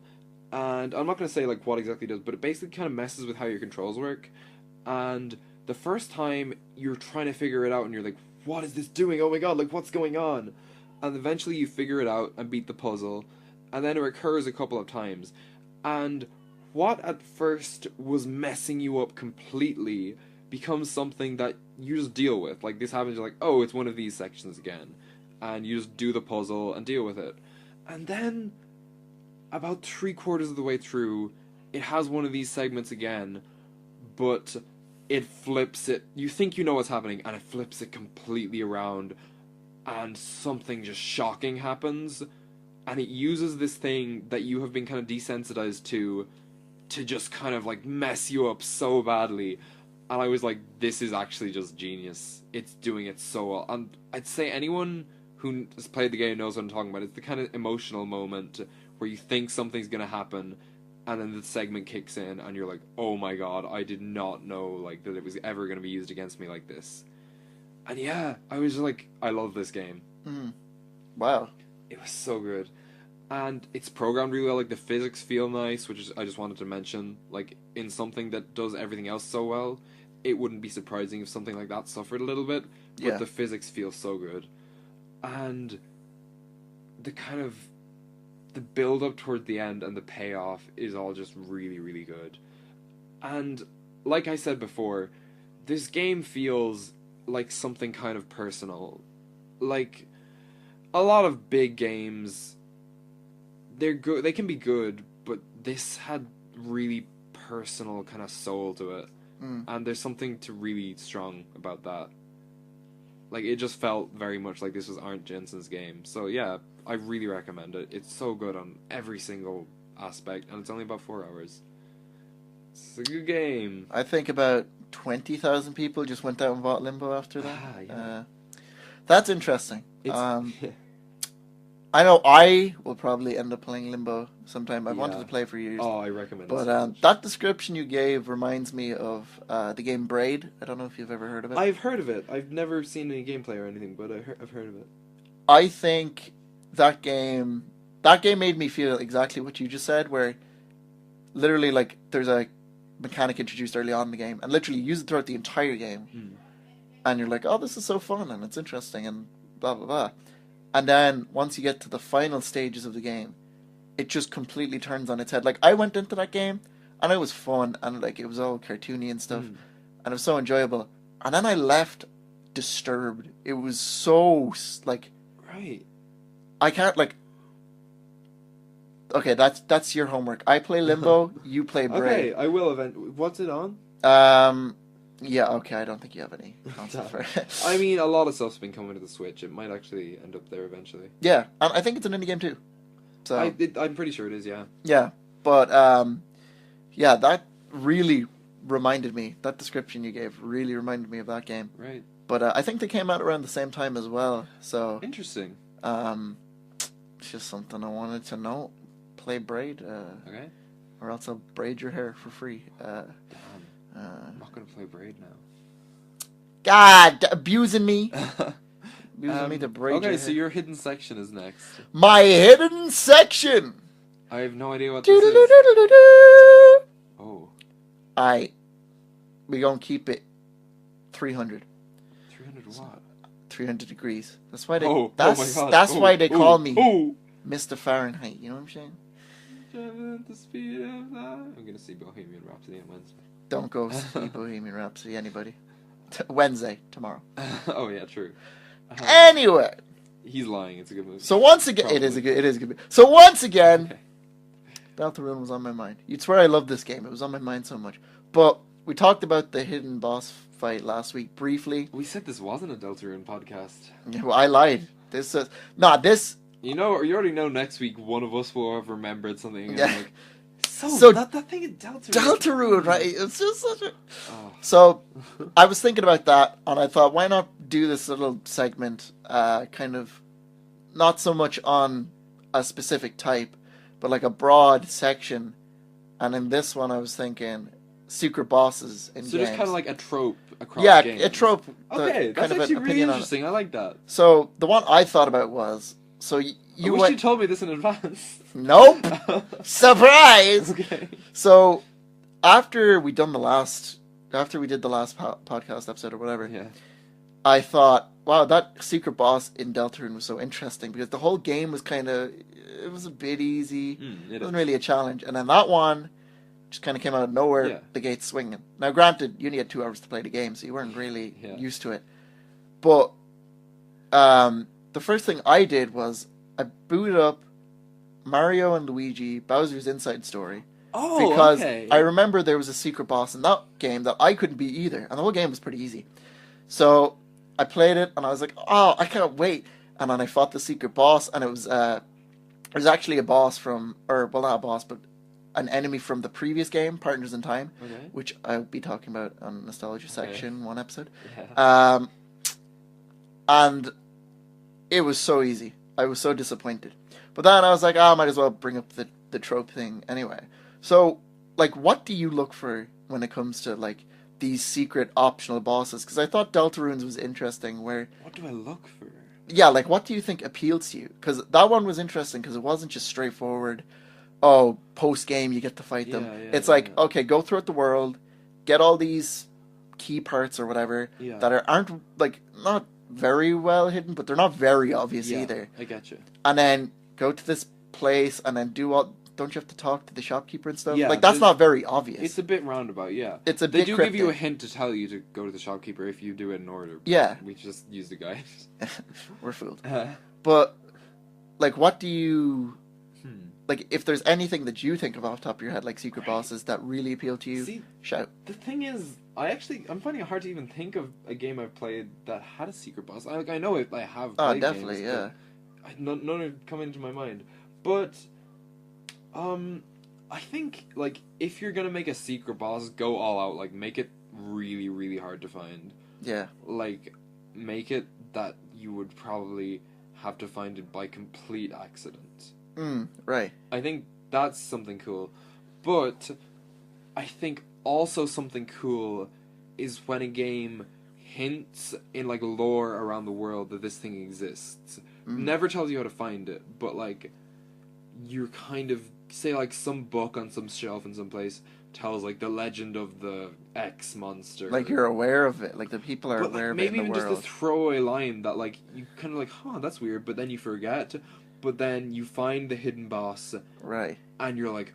B: And I'm not going to say like what exactly it does, but it basically kind of messes with how your controls work. And the first time you're trying to figure it out and you're like, what is this doing? Oh my god, like what's going on? And eventually you figure it out and beat the puzzle. And then it recurs a couple of times. And what at first was messing you up completely becomes something that you just deal with. Like, this happens, you're like, oh, it's one of these sections again. And you just do the puzzle and deal with it. And then, about 3/4 of the way through, it has one of these segments again, but it flips it. You think you know what's happening, and it flips it completely around, and something just shocking happens, and it uses this thing that you have been kind of desensitized to just kind of, like, mess you up so badly. And I was like, this is actually just genius. It's doing it so well. And I'd say anyone who has played the game knows what I'm talking about. It's the kind of emotional moment where you think something's going to happen, and then the segment kicks in, and you're like, oh my god, I did not know, like, that it was ever going to be used against me like this. And yeah, I was just like, I love this game.
A: Mm. Wow.
B: It was so good. And it's programmed really well, like, the physics feel nice, which is, I just wanted to mention, like, in something that does everything else so well, it wouldn't be surprising if something like that suffered a little bit, but
A: Yeah.
B: the physics feel so good. And the kind of the build up toward the end and the payoff is all just really, really good. And like I said before, this game feels like something kind of personal. Like a lot of big games, they're good. They can be good, but this had really personal kind of soul to it, and there's something to really strong about that. Like it just felt very much like this was Arndt Jensen's game. So yeah, I really recommend it. It's so good on every single aspect, and it's only about 4 hours. It's a good game.
A: I think about 20,000 people just went out and bought Limbo after that.
B: Yeah.
A: That's interesting. I know I will probably end up playing Limbo sometime. I've wanted to play for years.
B: Oh, I recommend it.
A: But that description you gave reminds me of the game Braid. I don't know if you've ever heard of it.
B: I've heard of it. I've never seen any gameplay or anything, but I've heard of it.
A: I think that game made me feel exactly what you just said, where literally like there's a mechanic introduced early on in the game, and literally you use it throughout the entire game, and you're like, oh, this is so fun and it's interesting and blah blah blah. And then once you get to the final stages of the game, it just completely turns on its head. Like I went into that game and it was fun and like it was all cartoony and stuff, and it was so enjoyable. And then I left disturbed. It was so like,
B: right.
A: I can't like. Okay, that's your homework. I play Limbo. You play Braid.
B: Okay, I will eventually. What's it on?
A: Yeah, okay, I don't think you have any console for it.
B: I mean, a lot of stuff's been coming to the Switch. It might actually end up there eventually.
A: Yeah, and I think it's an indie game too. So
B: I'm pretty sure it is, yeah.
A: Yeah, but yeah, that really reminded me, that description you gave really reminded me of that game.
B: Right.
A: But I think they came out around the same time as well, so...
B: Interesting.
A: It's just something I wanted to know. Play Braid,
B: okay.
A: Or else I'll braid your hair for free.
B: Damn. I'm not going to play Braid now.
A: God, abusing me. Abusing me to braid your hair.
B: Okay, so your hidden section is next.
A: My hidden section!
B: I have no idea what this is. Oh.
A: We gonna keep it 300.
B: 300 what?
A: 300 degrees. That's why they.
B: Oh my God.
A: That's why they call me
B: Oh.
A: Mr. Fahrenheit. You know what I'm saying?
B: At the speed of light. I'm gonna see Bohemian Rhapsody on Wednesday.
A: Don't go see Bohemian Rhapsody, anybody. Wednesday, tomorrow.
B: Oh yeah, true.
A: Anyway.
B: He's lying. It's a good movie.
A: So once again,
B: Probably.
A: it is a good movie. So once again, Deltarune was on my mind. You'd swear I love this game. It was on my mind so much. But we talked about the hidden boss fight last week briefly.
B: We said this wasn't a Deltarune podcast.
A: Yeah, well, I lied. This.
B: You know, you already know next week one of us will have remembered something. And
A: Yeah.
B: like, so that thing is Deltarune.
A: Deltarune, right? It's just such a...
B: Oh.
A: So, I was thinking about that, and I thought, why not do this little segment, kind of, not so much on a specific type, but like a broad section. And in this one, I was thinking secret bosses in games.
B: So just kind of like a trope across games.
A: Yeah, a trope.
B: Okay, that's actually really interesting. I like that.
A: So, the one I thought about was, so
B: I wish you told me this in advance.
A: Nope. Surprise.
B: Okay.
A: So after we did the last podcast episode or whatever,
B: Yeah.
A: I thought, wow, that secret boss in Deltarune was so interesting because the whole game was it was a bit easy. It wasn't really a challenge, and then that one just kind of came out of nowhere.
B: Yeah.
A: The gates swinging. Now, granted, you only had 2 hours to play the game, so you weren't really
B: Yeah.
A: used to it. But the first thing I did was I booted up Mario and Luigi Bowser's Inside Story.
B: Oh,
A: because
B: okay.
A: I remember there was a secret boss in that game that I couldn't beat either, and the whole game was pretty easy. So I played it, and I was like, "Oh, I can't wait!" And then I fought the secret boss, and it was actually a boss from, or well, not a boss, but an enemy from the previous game, Partners in Time,
B: Okay.
A: which I'll be talking about on Nostalgia Section one episode.
B: Yeah.
A: And it was so easy. I was so disappointed. But then I was like, I might as well bring up the trope thing anyway. So, like, what do you look for when it comes to, like, these secret optional bosses? Because I thought Deltarunes was interesting where...
B: What do I look for?
A: Yeah, like, what do you think appeals to you? Because that one was interesting because it wasn't just straightforward, oh, post-game you get to fight them.
B: Yeah,
A: it's like, okay, go throughout the world, get all these key parts or whatever that aren't, like, not very well hidden, but they're not very obvious either.
B: I get you.
A: And then go to this place and then do all. Don't you have to talk to the shopkeeper and stuff?
B: Yeah,
A: Like that's not very obvious.
B: It's a bit roundabout, yeah.
A: It's a
B: They
A: bit
B: do
A: cryptic.
B: give you a hint to tell you to go to the shopkeeper if you do it in order.
A: Yeah.
B: We just use the guide.
A: We're fooled. But like, what do you like? If there's anything that you think of off the top of your head, like secret bosses that really appeal to you,
B: See,
A: shout.
B: the thing is, I'm finding it hard to even think of a game I've played that had a secret boss. I know I have.
A: Oh,
B: played
A: definitely,
B: games,
A: yeah.
B: but none have come into my mind. But, I think like if you're gonna make a secret boss, go all out. Like make it really, really hard to find.
A: Yeah.
B: Like make it that you would probably have to find it by complete accident.
A: Right.
B: I think that's something cool. But I think also something cool is when a game hints in like lore around the world that this thing exists. Never tells you how to find it, but like you're kind of say like some book on some shelf in some place tells like the legend of the X monster.
A: Like you're aware of it. Like the people are
B: but,
A: aware
B: like,
A: of
B: maybe
A: it in
B: even
A: the world.
B: just a throwaway line that like you kind of like, that's weird, but then you forget. But then you find the hidden boss,
A: Right.
B: and you're like,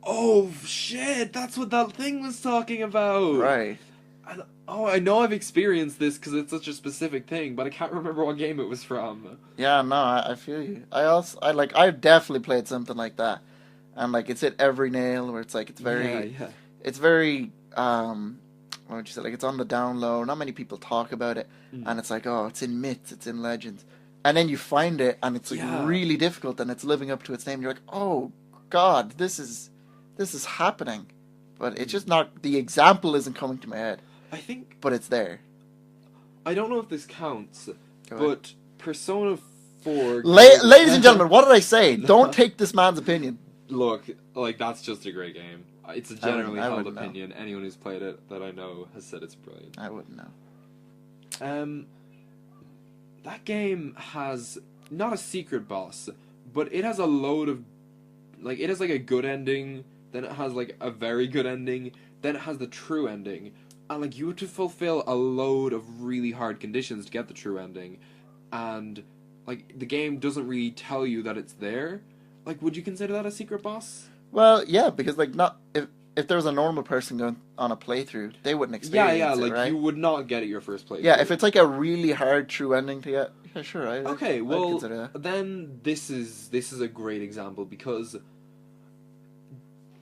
B: oh shit, that's what that thing was talking about.
A: Right.
B: And I know I've experienced this because it's such a specific thing, but I can't remember what game it was from.
A: Yeah, no, I feel you. I've definitely played something like that, and like it's hit every nail. Where it's like it's very, it's very what would you say? Like it's on the down low. Not many people talk about it, and it's like, oh, it's in myths, it's in legends, and then you find it, and it's like really difficult, and it's living up to its name. You're like, oh God, this is happening, but it's just not. The example isn't coming to my head.
B: I think,
A: but it's there.
B: I don't know if this counts, but Persona 4...
A: Ladies and gentlemen, what did I say? Don't take this man's opinion.
B: Look, like, that's just a great game. It's a generally held
A: wouldn't
B: opinion. Know. Anyone who's played it that I know has said it's brilliant.
A: I wouldn't know.
B: That game has not a secret boss, but it has a load of... Like, it has, like, a good ending, then it has, like, a very good ending, then it has the true ending. And, like, you have to fulfill a load of really hard conditions to get the true ending. And, like, the game doesn't really tell you that it's there. Like, would you consider that a secret boss?
A: Well, yeah, because, like, not... If there was a normal person going on a playthrough, they wouldn't experience it,
B: like,
A: right?
B: you would not get it your first playthrough.
A: Yeah, if it's, like, a really hard true ending to get... Yeah, sure,
B: Okay,
A: I'd
B: well,
A: consider that.
B: then this is a great example, because...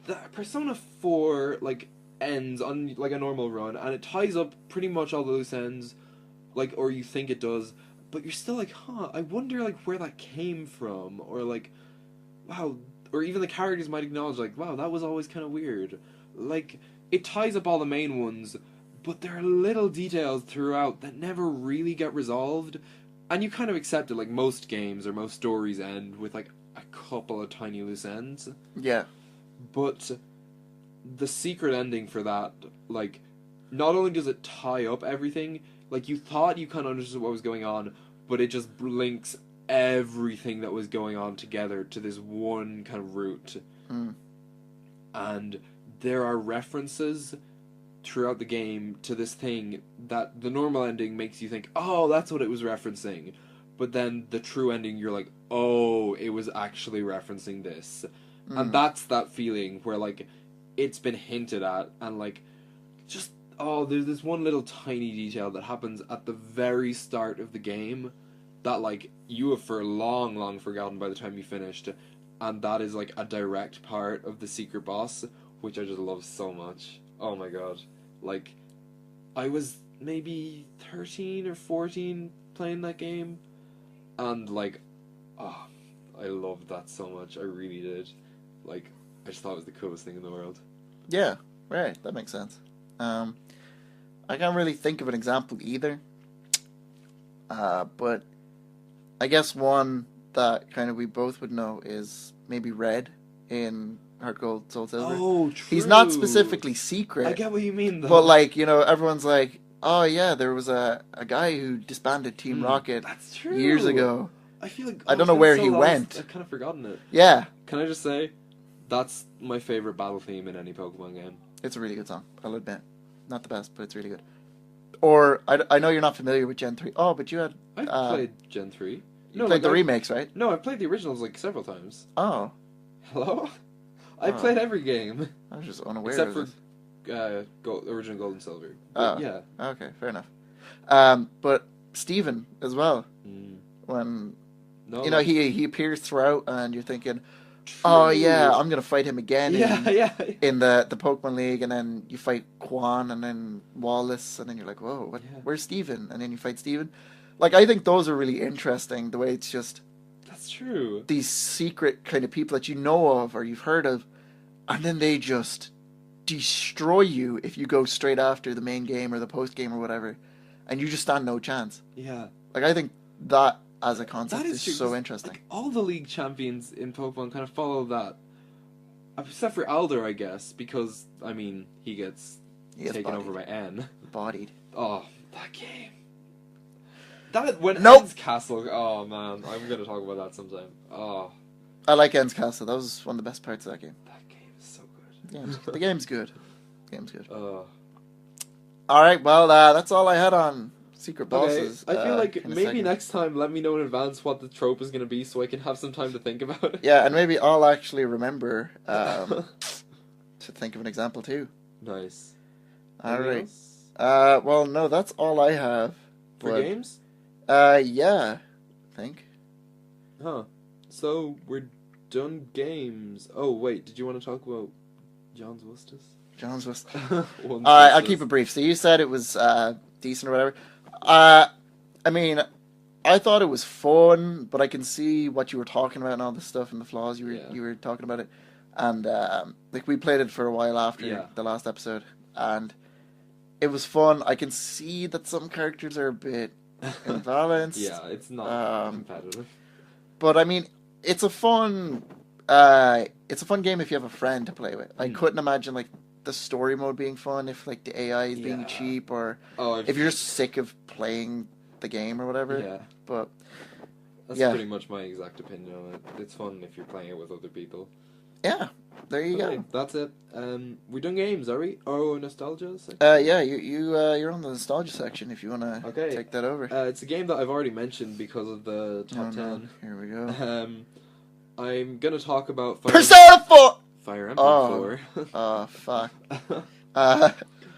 B: The Persona 4, like... ends on like a normal run, and it ties up pretty much all the loose ends, like, or you think it does, but you're still like, I wonder like where that came from, or like, wow, or even the characters might acknowledge like, wow, that was always kind of weird. Like, it ties up all the main ones, but there are little details throughout that never really get resolved, and you kind of accept it. Like most games or most stories end with like a couple of tiny loose ends.
A: Yeah,
B: but the secret ending for that, like, not only does it tie up everything, like, you thought you kind of understood what was going on, but it just links everything that was going on together to this one kind of route. And there are references throughout the game to this thing that the normal ending makes you think, oh, that's what it was referencing. But then the true ending, you're like, oh, it was actually referencing this. And that's that feeling where, like, it's been hinted at, and like, just, there's this one little tiny detail that happens at the very start of the game that, like, you have for long forgotten by the time you finished, and that is like a direct part of the secret boss, which I just love so much. Oh my god. Like, I was maybe 13 or 14 playing that game, and like, I loved that so much. I really did. Like, I just thought it was the coolest thing in the world.
A: Yeah, right. That makes sense. I can't really think of an example either. But I guess one that kind of we both would know is maybe Red in Heart Gold Soul Silver.
B: Oh, true.
A: He's not specifically secret.
B: I get what you mean, though.
A: But, like, you know, everyone's like, oh, yeah, there was a guy who disbanded Team Rocket
B: that's true.
A: years ago.
B: I feel like...
A: I don't know where he went.
B: I've kind of forgotten it.
A: Yeah.
B: Can I just say, that's my favorite battle theme in any Pokemon game.
A: It's a really good song, I'll admit. Not the best, but it's really good. Or, I know you're not familiar with Gen 3. Oh, but you had...
B: I played Gen 3.
A: You played the remakes, right?
B: No, I've played the originals like several times.
A: Oh.
B: Hello? I played every game.
A: I was just unaware
B: except
A: of
B: for
A: this.
B: original Gold and Silver. But, yeah.
A: Okay, fair enough. But Steven as well. When he appears throughout, and you're thinking, oh yeah, I'm gonna fight him again. In the Pokemon League, and then you fight Quan, and then Wallace, and then you're like, whoa, where's Steven? And then you fight Steven. Like, I think those are really interesting. The way it's just
B: that's true.
A: These secret kind of people that you know of or you've heard of, and then they just destroy you if you go straight after the main game or the post game or whatever, and you just stand no chance.
B: Yeah.
A: Like, I think that as a concept
B: is true,
A: so interesting.
B: Like, all the league champions in Pokemon kind of follow that. Except for Alder, I guess, because, I mean, he gets taken over by N.
A: Bodied.
B: Oh, that game. When
A: nope.
B: N's Castle, oh man, I'm gonna talk about that sometime. Oh.
A: I like N's Castle. That was one of the best parts of that game.
B: That game is so good.
A: The game's good. Alright, well, that's all I had on Secret Bosses.
B: I feel like maybe next time let me know in advance what the trope is going to be so I can have some time to think about it.
A: Yeah, and maybe I'll actually remember to think of an example too.
B: Nice.
A: Alright. Well, no, that's all I have.
B: For games?
A: Yeah, I think.
B: Huh. So, we're done games. Oh, wait, did you want to talk about John's Wustus?
A: John's Wustus. I'll keep it brief. So you said it was decent or whatever. I mean, I thought it was fun, but I can see what you were talking about and all the stuff and the flaws you were talking about it. And like, we played it for a while after the last episode, and it was fun. I can see that some characters are a bit imbalanced.
B: Yeah, it's not competitive.
A: But I mean, it's a fun game if you have a friend to play with. I couldn't imagine like the story mode being fun if like the AI is being cheap, or if you're just sick of playing the game or whatever.
B: Yeah.
A: But
B: that's pretty much my exact opinion on it. It's fun if you're playing it with other people.
A: Yeah. There you go.
B: That's it. We're done games, are we? Oh, nostalgia section?
A: Yeah, you're on the nostalgia section if you want to take that over.
B: It's a game that I've already mentioned because of the top 10.
A: No. Here we go.
B: I'm going to talk about
A: Persona 4!
B: Fire Emblem 4.
A: Oh, fuck.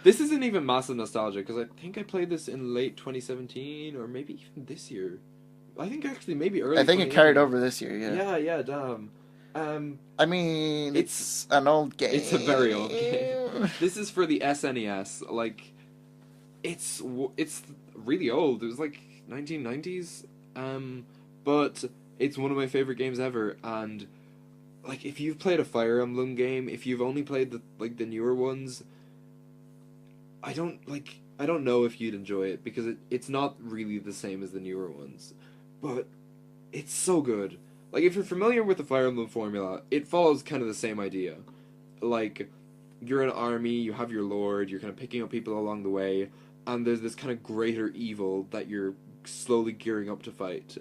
B: This isn't even massive nostalgia, because I think I played this in late 2017, or maybe even this year. I think actually maybe early.
A: I think it carried over this year, yeah.
B: Yeah, damn.
A: I mean, it's an old game.
B: It's a very old game. This is for the SNES. Like, it's really old. It was like 1990s. But it's one of my favorite games ever. And like, if you've played a Fire Emblem game, if you've only played the newer ones, I don't know if you'd enjoy it, because it's not really the same as the newer ones. But it's so good. Like, if you're familiar with the Fire Emblem formula, it follows kind of the same idea. Like, you're an army, you have your lord, you're kind of picking up people along the way, and there's this kind of greater evil that you're slowly gearing up to fight.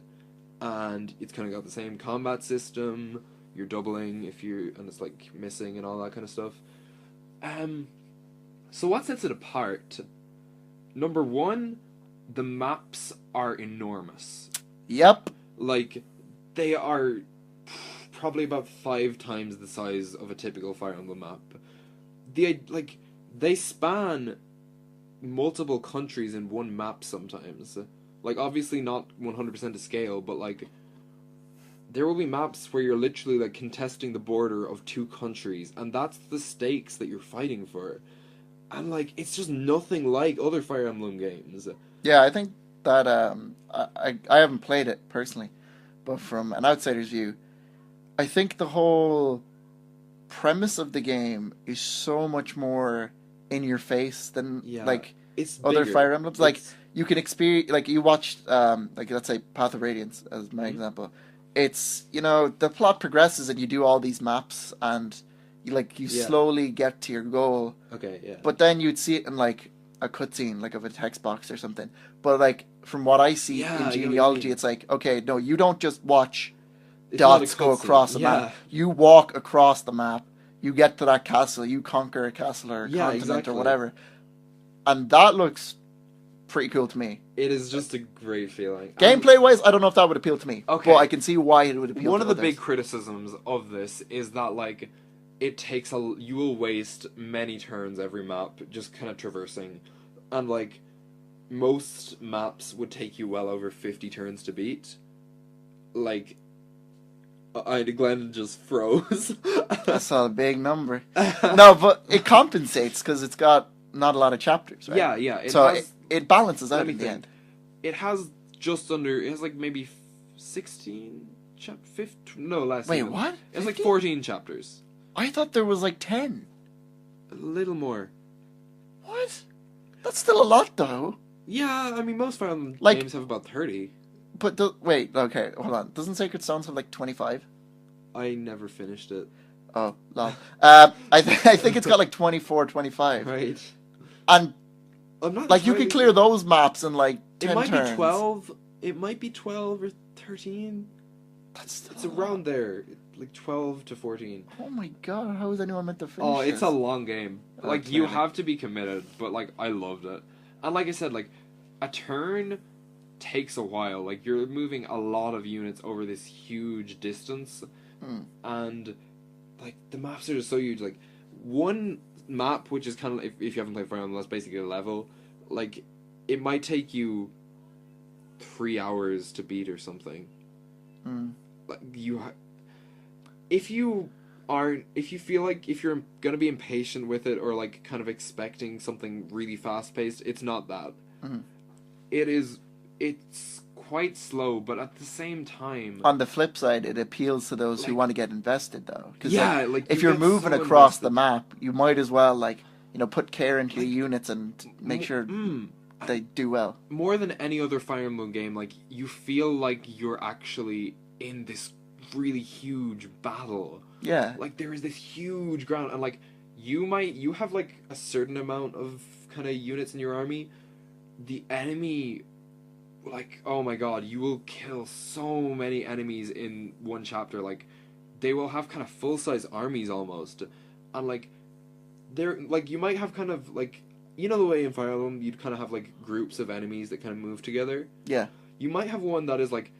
B: And it's kind of got the same combat system, you're doubling and it's like missing and all that kind of stuff. So what sets it apart? Number one, the maps are enormous.
A: Yep.
B: Like, they are probably about 5 times the size of a typical Fire Emblem map. They span multiple countries in one map sometimes. Like, obviously not 100% to scale, but like, there will be maps where you're literally like contesting the border of 2 countries, and that's the stakes that you're fighting for. And like, it's just nothing like other Fire Emblem games.
A: Yeah, I think that I haven't played it personally, but from an outsider's view, I think the whole premise of the game is so much more in your face than
B: it's
A: other
B: bigger.
A: Fire Emblems. Like, you can experience, like, you watched like, let's say Path of Radiance as my example. It's, the plot progresses and you do all these maps and you slowly get to your goal.
B: Okay, yeah.
A: But then you'd see it in like a cutscene, like of a text box or something. But like, from what I see in genealogy, it's like, okay, no, you don't just watch dots go across the map. You walk across the map. You get to that castle. You conquer a castle or a continent or whatever. And that looks pretty cool to me.
B: It is just a great feeling.
A: Gameplay-wise, I don't know if that would appeal to me.
B: Okay.
A: But I can see why it would appeal to
B: One of the
A: others.
B: big criticisms of this is that, like, you will waste many turns every map just kind of traversing. And, like, most maps would take you well over 50 turns to beat. Like, Glenn just froze.
A: That's a big number. No, but it compensates because it's got not a lot of chapters, right?
B: Yeah.
A: It balances out in the end.
B: It has it has like maybe 16 no, less.
A: Wait,
B: even.
A: what?
B: It's like 14 chapters.
A: I thought there was like 10.
B: A little more.
A: What? That's still a lot, though.
B: Yeah, I mean, most Fire Emblem
A: Like-
B: games have about 30.
A: But wait, okay, hold on. Doesn't Sacred Stones have like 25?
B: I never finished it.
A: Oh, lol. I think it's got like 24, 25.
B: Right.
A: And
B: I'm not
A: like you
B: entirely
A: could clear
B: sure.
A: those maps in like 10
B: It might
A: turns.
B: be 12. It might be 12 or 13.
A: That's
B: It's around there. Like 12 to 14.
A: Oh my god, how is anyone meant to finish
B: Oh, it's
A: this?
B: a long game.
A: Oh,
B: Like, you
A: clearly.
B: have to be committed, but, like, I loved it. And like I said, like, a turn takes a while. Like, you're moving a lot of units over this huge distance. And, like, the maps are just so huge. Like, one map, which is kind of, if you haven't played Fire Emblem, that's basically a level. Like, it might take you 3 hours to beat or something. Like, if you feel like if you're gonna be impatient with it or like kind of expecting something really fast paced, it's not that. It's quite slow, but at the same time,
A: On the flip side, it appeals to those who
B: Like-
A: want to get invested, though. 'Cause,
B: yeah, like
A: if
B: you
A: you're
B: get
A: moving
B: so
A: across
B: invested.
A: the map, you might as well put care into your units and make sure
B: Mm.
A: they do well.
B: More than any other Fire Emblem game, like, you feel like you're actually in this really huge battle.
A: Yeah.
B: Like, there is this huge ground, and like you have like a certain amount of kind of units in your army. The enemy, like, oh my god, you will kill so many enemies in one chapter. Like, they will have kind of full-size armies almost, and like they're like, you might have kind of like, you know, the way in Fire Emblem you'd kind of have like groups of enemies that kind of move together.
A: Yeah.
B: You might have one that is like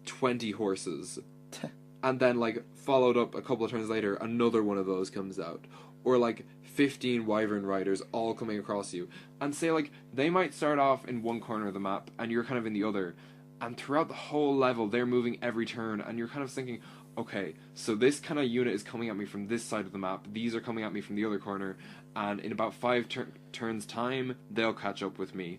B: 20 horses. And then, like, followed up a couple of turns later, another one of those comes out. Or, like, 15 Wyvern Riders all coming across you. And say, like, they might start off in one corner of the map, and you're kind of in the other. And throughout the whole level, they're moving every turn, and you're kind of thinking, okay, so this kind of unit is coming at me from this side of the map, these are coming at me from the other corner, and in about 5 turns' time, they'll catch up with me.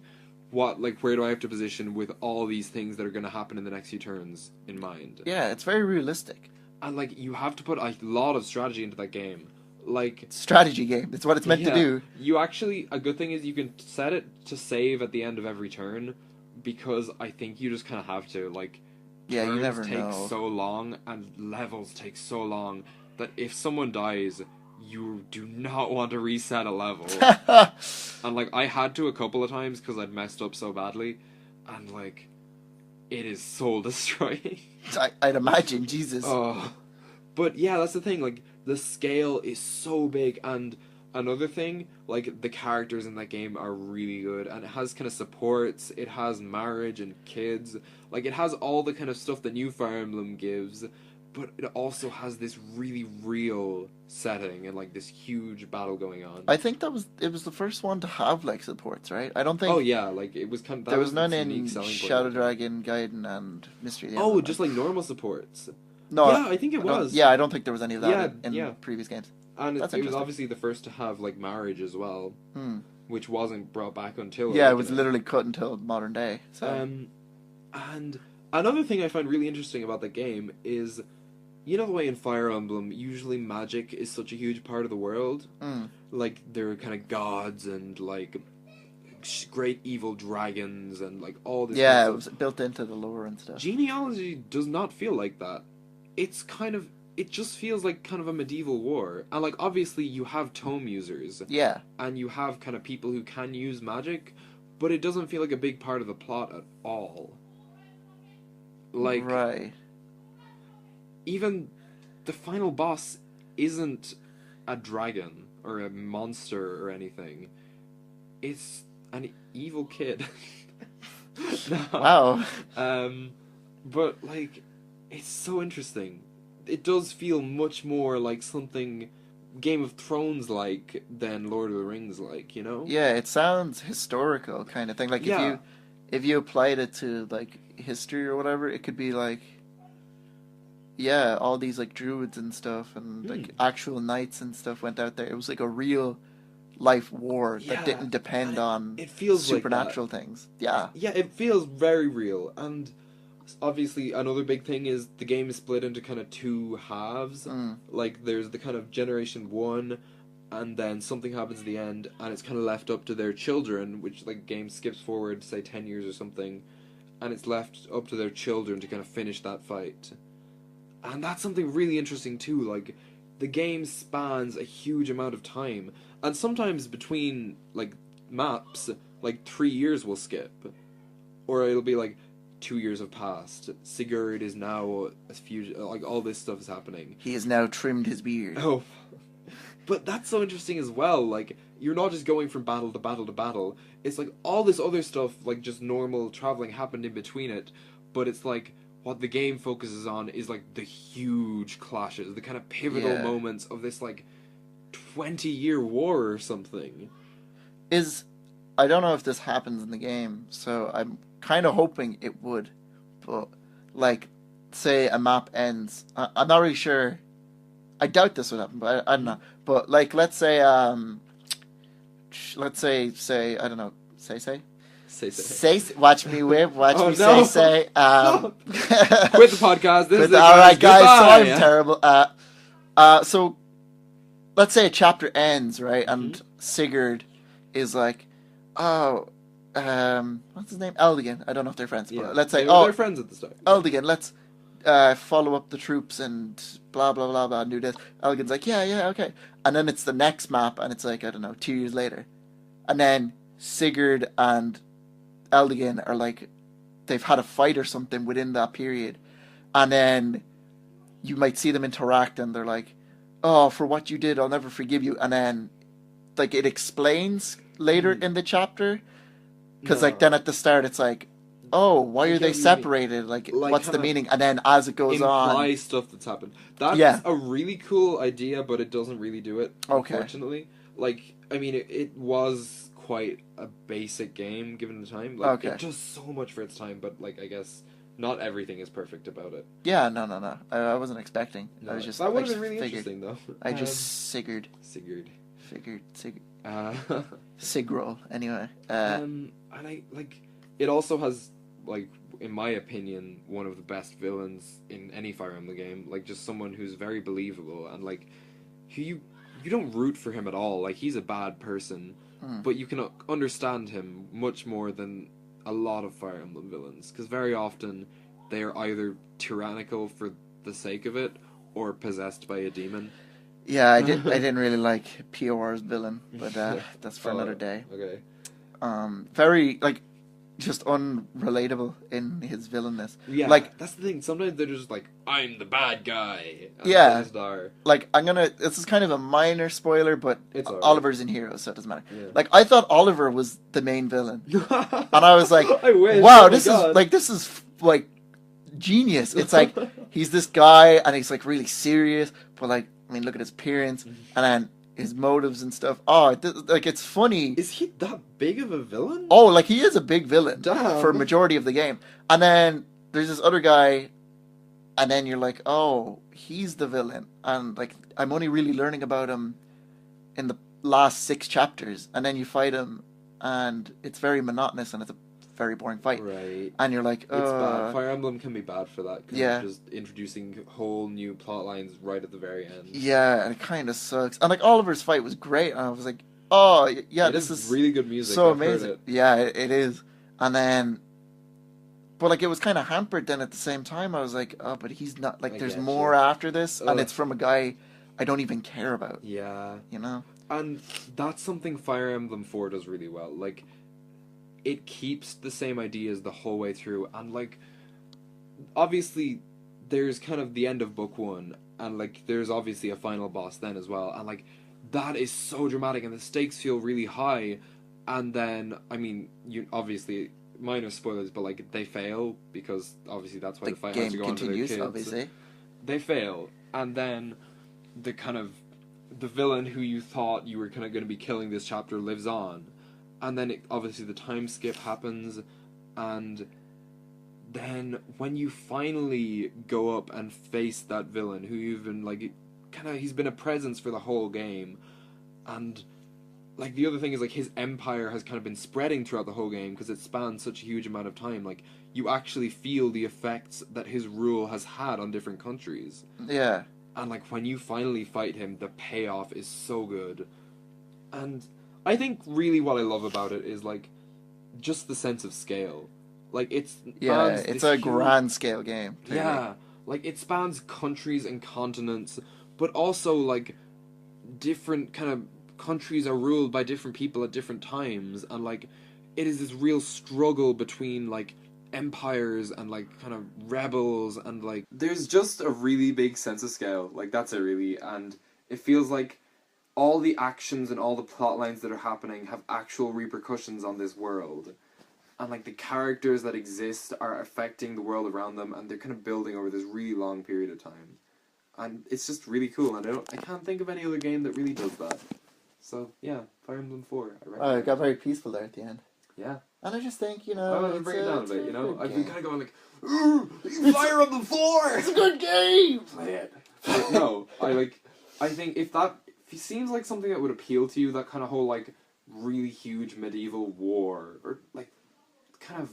B: Where do I have to position with all these things that are going to happen in the next few turns in mind?
A: Yeah, it's very realistic.
B: And, like, you have to put a lot of strategy into that game. Like,
A: Strategy game. It's what it's meant to do.
B: You actually, a good thing is you can set it to save at the end of every turn, because I think you just kind of have to. Like,
A: Yeah, you
B: turns
A: never
B: take
A: know.
B: so long, and levels take so long, that if someone dies, you do not want to reset a level. And, like, I had to a couple of times because I'd messed up so badly, and, like, it is soul destroying.
A: I'd imagine, Jesus.
B: Oh. But yeah, that's the thing, like, the scale is so big, and another thing, like, the characters in that game are really good, and it has kind of supports, it has marriage and kids, like, it has all the kind of stuff that New Fire Emblem gives, but it also has this really real setting and, like, this huge battle going on.
A: I think it was the first one to have like supports, right? I don't think
B: Oh yeah, like, it was kind of, that
A: there was none
B: its
A: in
B: unique selling point.
A: Shadow Dragon, Gaiden, and Mystery of the
B: Oh,
A: Emblem.
B: just like normal supports.
A: No,
B: Yeah, I think it was.
A: Yeah, I don't think there was any of that
B: Yeah,
A: in
B: yeah.
A: previous games.
B: And
A: That's
B: it was
A: interesting.
B: obviously the first to have, like, marriage as well, which wasn't brought back until...
A: Yeah, it was literally cut until modern day. So.
B: And another thing I find really interesting about the game is, you know the way in Fire Emblem, usually magic is such a huge part of the world? Like, there are kind of gods and, like, great evil dragons and, like, all this
A: Yeah,
B: kind
A: it
B: of stuff.
A: was built into the lore and stuff.
B: Genealogy does not feel like that. It's kind of... It just feels like kind of a medieval war. And, like, obviously you have tome users.
A: Yeah.
B: And you have kind of people who can use magic, but it doesn't feel like a big part of the plot at all. Like,
A: right.
B: even the final boss isn't a dragon or a monster or anything. It's an evil kid. No.
A: Wow.
B: But like, it's so interesting. It does feel much more like something Game of Thrones like than Lord of the Rings like, you know?
A: Yeah, it sounds historical kind of thing. Like
B: Yeah.
A: if you applied it to like history or whatever, it could be like, yeah, all these like druids and stuff and like actual knights and stuff went out there. It was like a real life war
B: Yeah,
A: that didn't depend
B: and
A: on
B: it feels like
A: supernatural
B: that.
A: things. Yeah.
B: Yeah, it feels very real. And obviously, another big thing is the game is split into kind of two halves. Like, there's the kind of Generation 1, and then something happens at the end, and it's kind of left up to their children, which, like, game skips forward, say, 10 years or something, and it's left up to their children to kind of finish that fight. And that's something really interesting, too. Like, the game spans a huge amount of time, and sometimes between, like, maps, like, 3 years will skip. Or it'll be like, 2 years have passed. Sigurd is now a fugitive. Like, all this stuff is happening.
A: He has now trimmed his beard.
B: Oh. But that's so interesting as well. Like, you're not just going from battle to battle to battle. It's like all this other stuff, like just normal traveling, happened in between it. But it's like, what the game focuses on is like the huge clashes, the kind of pivotal
A: Yeah.
B: moments of this like 20-year war or something.
A: I don't know if this happens in the game, so I'm kind of hoping it would. But, like, say a map ends. I'm not really sure. I doubt this would happen, but I don't know. But, like, let's say, I don't know, say, watch me whip, watch
B: Oh,
A: me
B: no.
A: say,
B: Quit the podcast. This is it,
A: alright, guys, so I'm
B: Goodbye.
A: terrible. So, let's say a chapter ends, right? And Sigurd is like, oh, what's his name? Eldigan. I don't know if they're friends, but let's say,
B: they're friends at the start.
A: Eldigan, let's follow up the troops and blah, blah, blah, blah, and do this. Eldigan's like, yeah, okay. And then it's the next map, and it's like, I don't know, 2 years later. And then Sigurd and Eldigan are like, they've had a fight or something within that period. And then you might see them interact, and they're like, oh, for what you did, I'll never forgive you. And then, like, it explains later in the chapter. Because, like, then at the start, it's like, oh, why are they separated? Like what's the meaning? And then as it goes on...
B: imply stuff that's happened. That's a really cool idea, but it doesn't really do it, unfortunately. Like, I mean, it was quite a basic game, given the time. Like, it does so much for its time, but, like, I guess not everything is perfect about it.
A: Yeah, no. I wasn't expecting.
B: No,
A: I was just...
B: That would have been really interesting, though.
A: I just Sigurd. Sigrol, anyway.
B: And I, like... It also has, like, in my opinion, one of the best villains in any Fire Emblem game. Like, just someone who's very believable, and, like, you don't root for him at all. Like, he's a bad person, but you can understand him much more than a lot of Fire Emblem villains, because very often they are either tyrannical for the sake of it, or possessed by a demon.
A: Yeah, I didn't really like POR's villain, but that's for another day.
B: Okay.
A: Very, like, just unrelatable in his villainness.
B: Yeah,
A: like,
B: that's the thing. Sometimes they're just like, I'm the bad guy.
A: Yeah. Like, this is kind of a minor spoiler, but
B: it's
A: Oliver's in Heroes, so it doesn't matter.
B: Yeah.
A: Like, I thought Oliver was the main villain. And I was like,
B: I wish.
A: wow,
B: oh
A: this is genius. It's like, he's this guy, and he's, like, really serious, but, like, I mean, look at his appearance, and then his motives and stuff. Oh, it's funny.
B: Is he that big of a villain?
A: Oh, like, he is a big villain.
B: Damn.
A: For a majority of the game. And then there's this other guy, and then you're like, oh, he's the villain. And, like, I'm only really learning about him in the last 6 chapters. And then you fight him, and it's very monotonous, and it's a very boring fight.
B: Right.
A: And you're like,
B: It's bad. Fire Emblem can be bad for that. Just introducing whole new plot lines right at the very end.
A: Yeah, and it kind of sucks. And, like, Oliver's fight was great, and I was like, oh, yeah, this is
B: really good music.
A: so
B: I've heard
A: amazing.
B: it.
A: Yeah, it is. And then, but, like, it was kind of hampered then at the same time. I was like, oh, but he's not, like, there's more after this, and it's from a guy I don't even care about.
B: Yeah.
A: You know?
B: And that's something Fire Emblem 4 does really well. Like, it keeps the same ideas the whole way through, and, like, obviously there's kind of the end of book 1, and, like, there's obviously a final boss then as well, and, like, that is so dramatic, and the stakes feel really high, and then, I mean, you obviously, minor spoilers, but, like, they fail, because, obviously, that's why the fight has to go on to their kids.
A: Obviously.
B: They fail, and then the villain who you thought you were kind of going to be killing this chapter lives on. And then, obviously, the time skip happens, and then when you finally go up and face that villain who you've been, like, he's been a presence for the whole game, and, like, the other thing is, like, his empire has kind of been spreading throughout the whole game because it spans such a huge amount of time. Like, you actually feel the effects that his rule has had on different countries.
A: Yeah.
B: And, like, when you finally fight him, the payoff is so good. And I think really what I love about it is, like, just the sense of scale. Like, it's
A: a grand scale game.
B: Yeah, like, it spans countries and continents, but also, like, different kind of countries are ruled by different people at different times, and, like, it is this real struggle between, like, empires and, like, kind of rebels, and, like, there's just a really big sense of scale. Like, that's it, really. And it feels like all the actions and all the plot lines that are happening have actual repercussions on this world. And, like, the characters that exist are affecting the world around them, and they're kind of building over this really long period of time. And it's just really cool, and I can't think of any other game that really does that. So, yeah, Fire Emblem 4, I recommend.
A: Oh, it got very peaceful there at the end.
B: Yeah.
A: And I just think,
B: I'll bring it down a bit, I've been kind of going like, ooh, Fire Emblem 4!
A: It's a good game!
B: Play it. But no, I think if it seems like something that would appeal to you, that kind of whole, like, really huge medieval war, or, like, kind of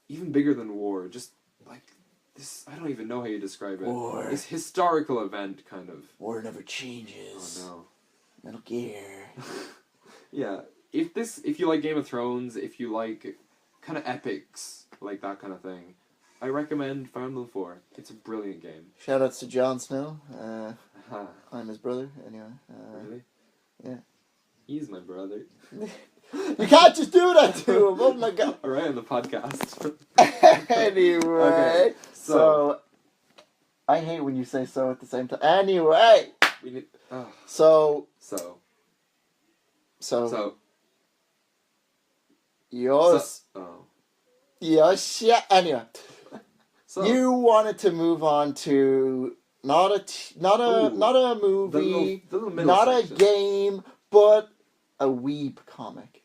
B: even bigger than war, just, like, this, I don't even know how you describe it.
A: War.
B: This historical event, kind of.
A: War never changes.
B: Oh, no.
A: Metal Gear.
B: Yeah. If you like Game of Thrones, if you like kind of epics, like that kind of thing, I recommend Fire Emblem 4. It's a brilliant game.
A: Shoutouts to Jon Snow. I'm his brother, anyway.
B: Really?
A: Yeah.
B: He's my brother.
A: You can't just do that to him, oh my god.
B: Alright, on the podcast.
A: Anyway.
B: Okay,
A: so, I hate when you say so at the same time. Anyway.
B: We need...
A: So. Yours. Yes, yeah. Anyway.
B: So.
A: You wanted to move on to not a movie,
B: the little
A: not
B: section.
A: A game, but a weeb comic.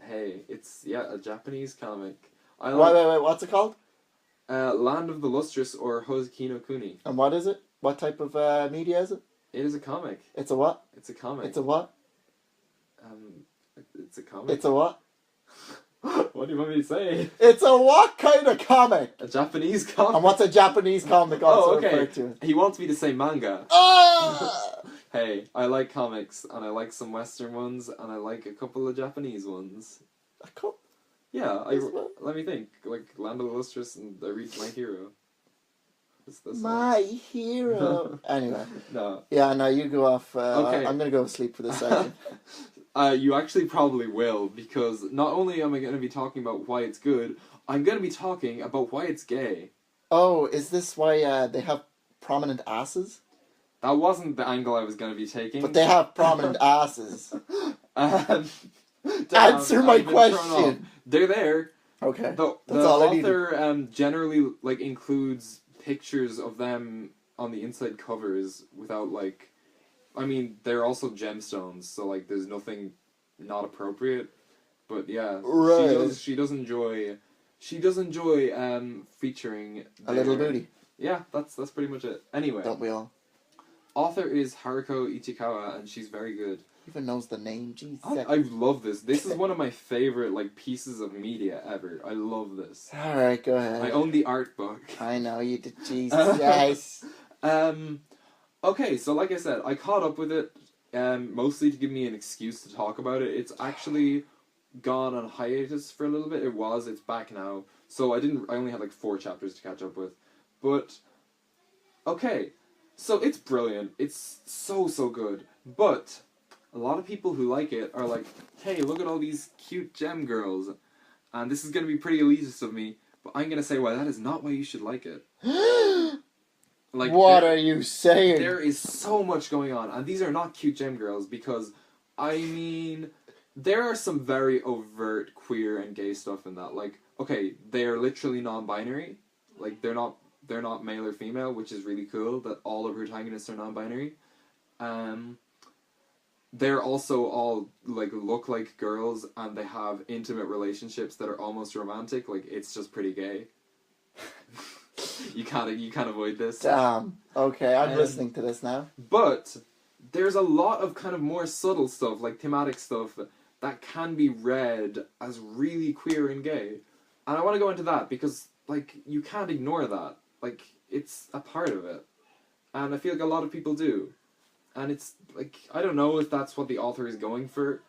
B: Hey, it's a Japanese comic.
A: Wait, what's it called?
B: Land of the Lustrous, or Hozeki no Kuni.
A: And what is it? What type of media is it?
B: It is a comic.
A: It's a what?
B: It's a comic.
A: It's a what?
B: It's a comic.
A: It's a what?
B: What do you want me to say?
A: It's a what kind of comic?
B: A Japanese comic.
A: And what's a Japanese comic also referred to?
B: He wants me to say manga.
A: Oh!
B: Hey, I like comics, and I like some Western ones, and I like a couple of Japanese ones. Yeah, let me think. Like Land of the Lustrous and I Reach My Hero.
A: My hero. Anyway.
B: No.
A: Yeah, no, you go off.
B: Okay.
A: I'm going to go to sleep for this section.
B: You actually probably will, because not only am I going to be talking about why it's good, I'm going to be talking about why it's gay.
A: Oh, is this why they have prominent asses?
B: That wasn't the angle I was going to be taking.
A: But they have prominent asses.
B: Damn,
A: Answer my question.
B: They're there.
A: Okay.
B: The author generally includes pictures of them on the inside covers without I mean, they're also gemstones, so there's nothing not appropriate. But yeah,
A: right.
B: She does enjoy featuring
A: a little booty.
B: Yeah, that's pretty much it. Anyway,
A: don't we all?
B: Author is Haruko Ichikawa, and she's very good.
A: Even knows the name. Jesus.
B: I love this. This is one of my favorite pieces of media ever. I love this.
A: All right, go ahead.
B: I own the art book.
A: I know you did. Jesus, yes.
B: Okay, so like I said, I caught up with it, mostly to give me an excuse to talk about it. It's actually gone on hiatus for a little bit. It's back now. So I only had 4 chapters to catch up with. But, okay, so it's brilliant. It's so good. But a lot of people who like it are like, hey, look at all these cute gem girls. And this is going to be pretty elitist of me, but I'm going to say, well, that is not why you should like it.
A: What are you saying?
B: There is so much going on, and these are not cute gem girls, because, I mean, there are some very overt queer and gay stuff in that. Like, okay, they are literally non-binary. Like, they're not male or female, which is really cool that all the protagonists are non-binary. They're also all like look like girls and they have intimate relationships that are almost romantic. Like, it's just pretty gay. You can't avoid this.
A: Damn. Okay, I'm listening to this now.
B: But there's a lot of kind of more subtle stuff, like thematic stuff, that can be read as really queer and gay. And I want to go into that because, like, you can't ignore that. Like, it's a part of it. And I feel like a lot of people do. And it's, like, I don't know if that's what the author is going for,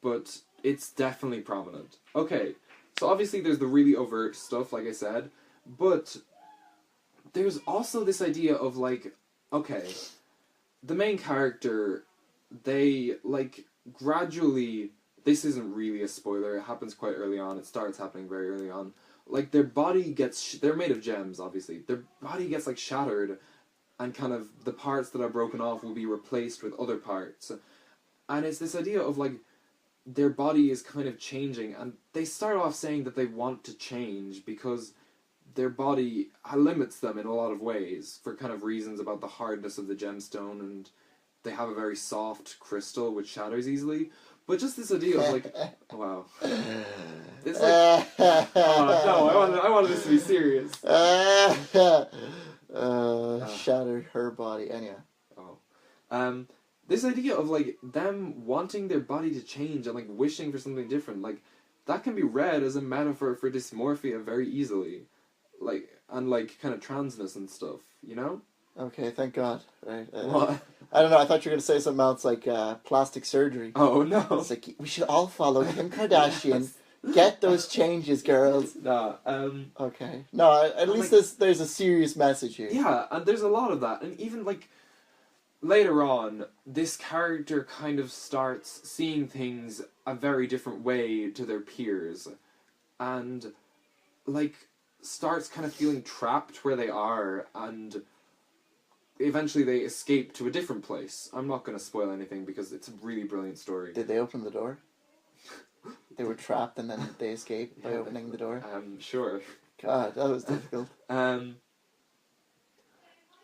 B: but it's definitely prominent. Okay, so obviously there's the really overt stuff, like I said, but there's also this idea of, like, okay, the main character, they, like, gradually, this isn't really a spoiler, it happens quite early on, it starts happening very early on, like, their body gets, they're made of gems, obviously, their body gets, like, shattered, and kind of the parts that are broken off will be replaced with other parts. And it's this idea of, like, their body is kind of changing, and they start off saying that they want to change because their body limits them in a lot of ways for kind of reasons about the hardness of the gemstone, and they have a very soft crystal which shatters easily. But just this idea of, like, wow. It's like, no, I wanted this to be serious.
A: Shattered her body. Anyhow.
B: Oh. This idea of, like, them wanting their body to change and, like, wishing for something different, like, that can be read as a metaphor for dysmorphia very easily. Like, and, like, kind of transness and stuff, you know?
A: Okay, thank God. Right.
B: What?
A: I don't know, I thought you were going to say something else like plastic surgery.
B: Oh, no.
A: It's like, we should all follow Kim Kardashian. Get those changes, girls.
B: Nah,
A: Okay. No, at least
B: like,
A: there's a serious message here.
B: yeah, and there's a lot of that. And even, like, later on, this character kind of starts seeing things a very different way to their peers. And, like, starts kind of feeling trapped where they are, and eventually they escape to a different place. I'm not going to spoil anything because it's a really brilliant story.
A: Did they open the door? They were trapped and then they escaped by opening the door?
B: Sure.
A: God, that was difficult.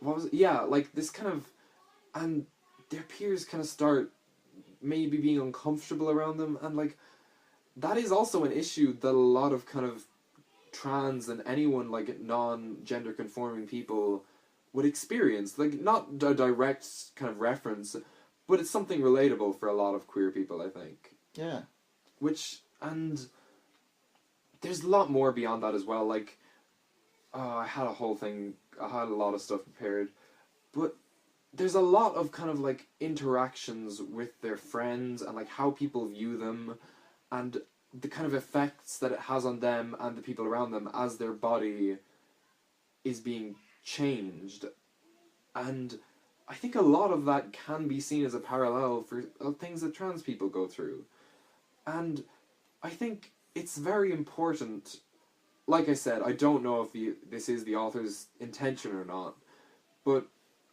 B: What was it? Yeah, like this kind of, and their peers kind of start maybe being uncomfortable around them, and like that is also an issue that a lot of kind of trans and anyone like non-gender conforming people would experience. Like, not a direct kind of reference, but it's something relatable for a lot of queer people, I think.
A: Yeah.
B: Which, and there's a lot more beyond that as well. Like, I had a lot of stuff prepared, but there's a lot of kind of like interactions with their friends and like how people view them and the kind of effects that it has on them and the people around them as their body is being changed. And I think a lot of that can be seen as a parallel for things that trans people go through. And I think it's very important. Like I said, I don't know if this is the author's intention or not, but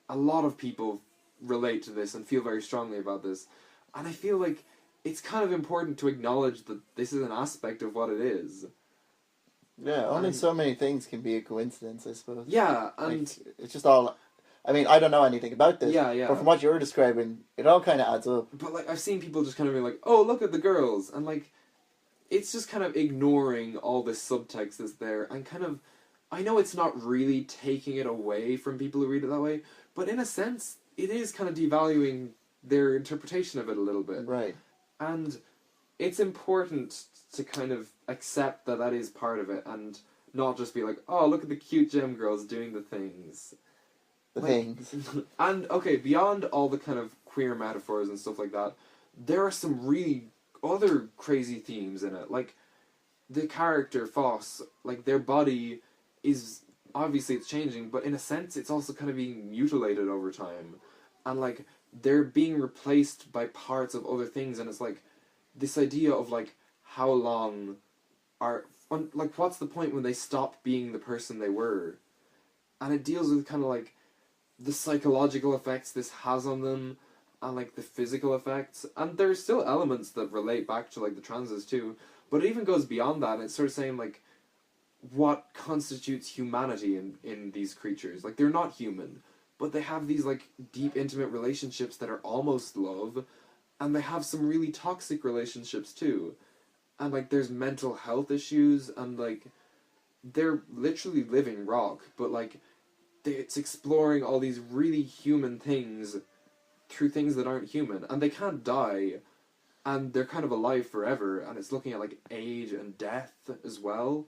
B: a lot of people relate to this and feel very strongly about this. And I feel like it's kind of important to acknowledge that this is an aspect of what it is.
A: Yeah, only so many things can be a coincidence, I suppose.
B: Yeah, and
A: like, it's just all. I mean, I don't know anything about this.
B: Yeah.
A: But from what you were describing, it all kind of adds up.
B: But like, I've seen people just kind of be like, "Oh, look at the girls," and like, it's just kind of ignoring all this subtext that's there, and kind of, I know it's not really taking it away from people who read it that way, but in a sense, it is kind of devaluing their interpretation of it a little bit.
A: Right.
B: And it's important to kind of accept that that is part of it, and not just be like, "Oh, look at the cute gem girls doing the things."
A: Things.
B: And, okay, beyond all the kind of queer metaphors and stuff like that, there are some really other crazy themes in it. Like, the character, Foss, like, their body is, obviously it's changing, but in a sense it's also kind of being mutilated over time. And, like, they're being replaced by parts of other things, and it's like, this idea of, like, how long like, what's the point when they stop being the person they were? And it deals with kind of, like, the psychological effects this has on them, and like the physical effects, and there's still elements that relate back to like the transes too, but it even goes beyond that, and it's sort of saying like what constitutes humanity in these creatures. Like, they're not human, but they have these like deep intimate relationships that are almost love, and they have some really toxic relationships too, and like there's mental health issues, and like they're literally living rock, but like it's exploring all these really human things through things that aren't human, and they can't die, and they're kind of alive forever, and it's looking at like age and death as well,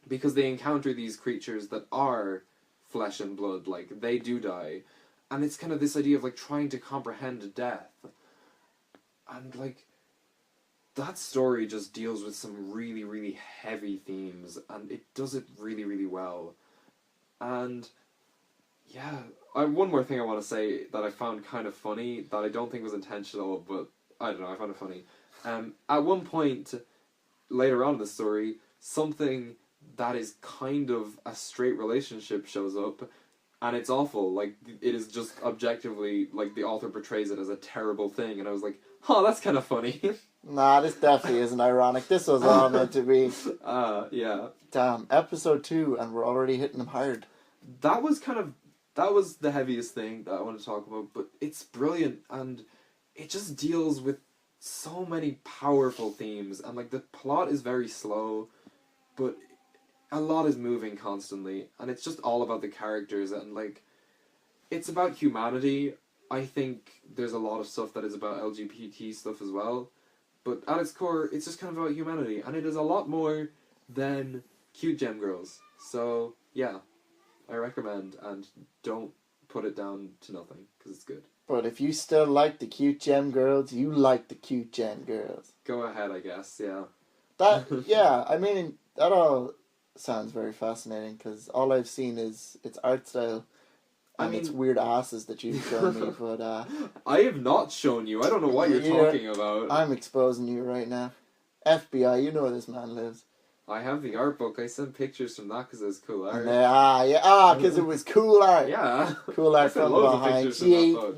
B: because they encounter these creatures that are flesh and blood, like they do die, and it's kind of this idea of like trying to comprehend death, and like that story just deals with some really, really heavy themes, and it does it really, really well. And yeah, one more thing I want to say that I found kind of funny, that I don't think was intentional, but I don't know, I found it funny. At one point, later on in the story, something that is kind of a straight relationship shows up, and it's awful. Like, it is just objectively, like, the author portrays it as a terrible thing, and I was like, oh, that's kind of funny.
A: Nah, this definitely isn't ironic. This was all meant to be.
B: Yeah.
A: Damn, episode 2, and we're already hitting them hard.
B: That was the heaviest thing that I want to talk about, but it's brilliant, and it just deals with so many powerful themes, and like the plot is very slow, but a lot is moving constantly, and it's just all about the characters, and like it's about humanity. I think there's a lot of stuff that is about LGBT stuff as well, but at its core, it's just kind of about humanity, and it is a lot more than cute gem girls. So yeah, I recommend, and don't put it down to nothing, because it's good.
A: But if you still like the cute gem girls, you like the cute gem girls.
B: Go ahead, I guess, yeah.
A: Yeah, I mean, that all sounds very fascinating, because all I've seen is its art style, and it's weird asses that you've shown me, but
B: I have not shown you, I don't know what you're talking about.
A: I'm exposing you right now. FBI, you know where this man lives.
B: I have the art book. I sent pictures from that because it was cool art.
A: Because it was cool art.
B: Yeah.
A: Cool art from behind.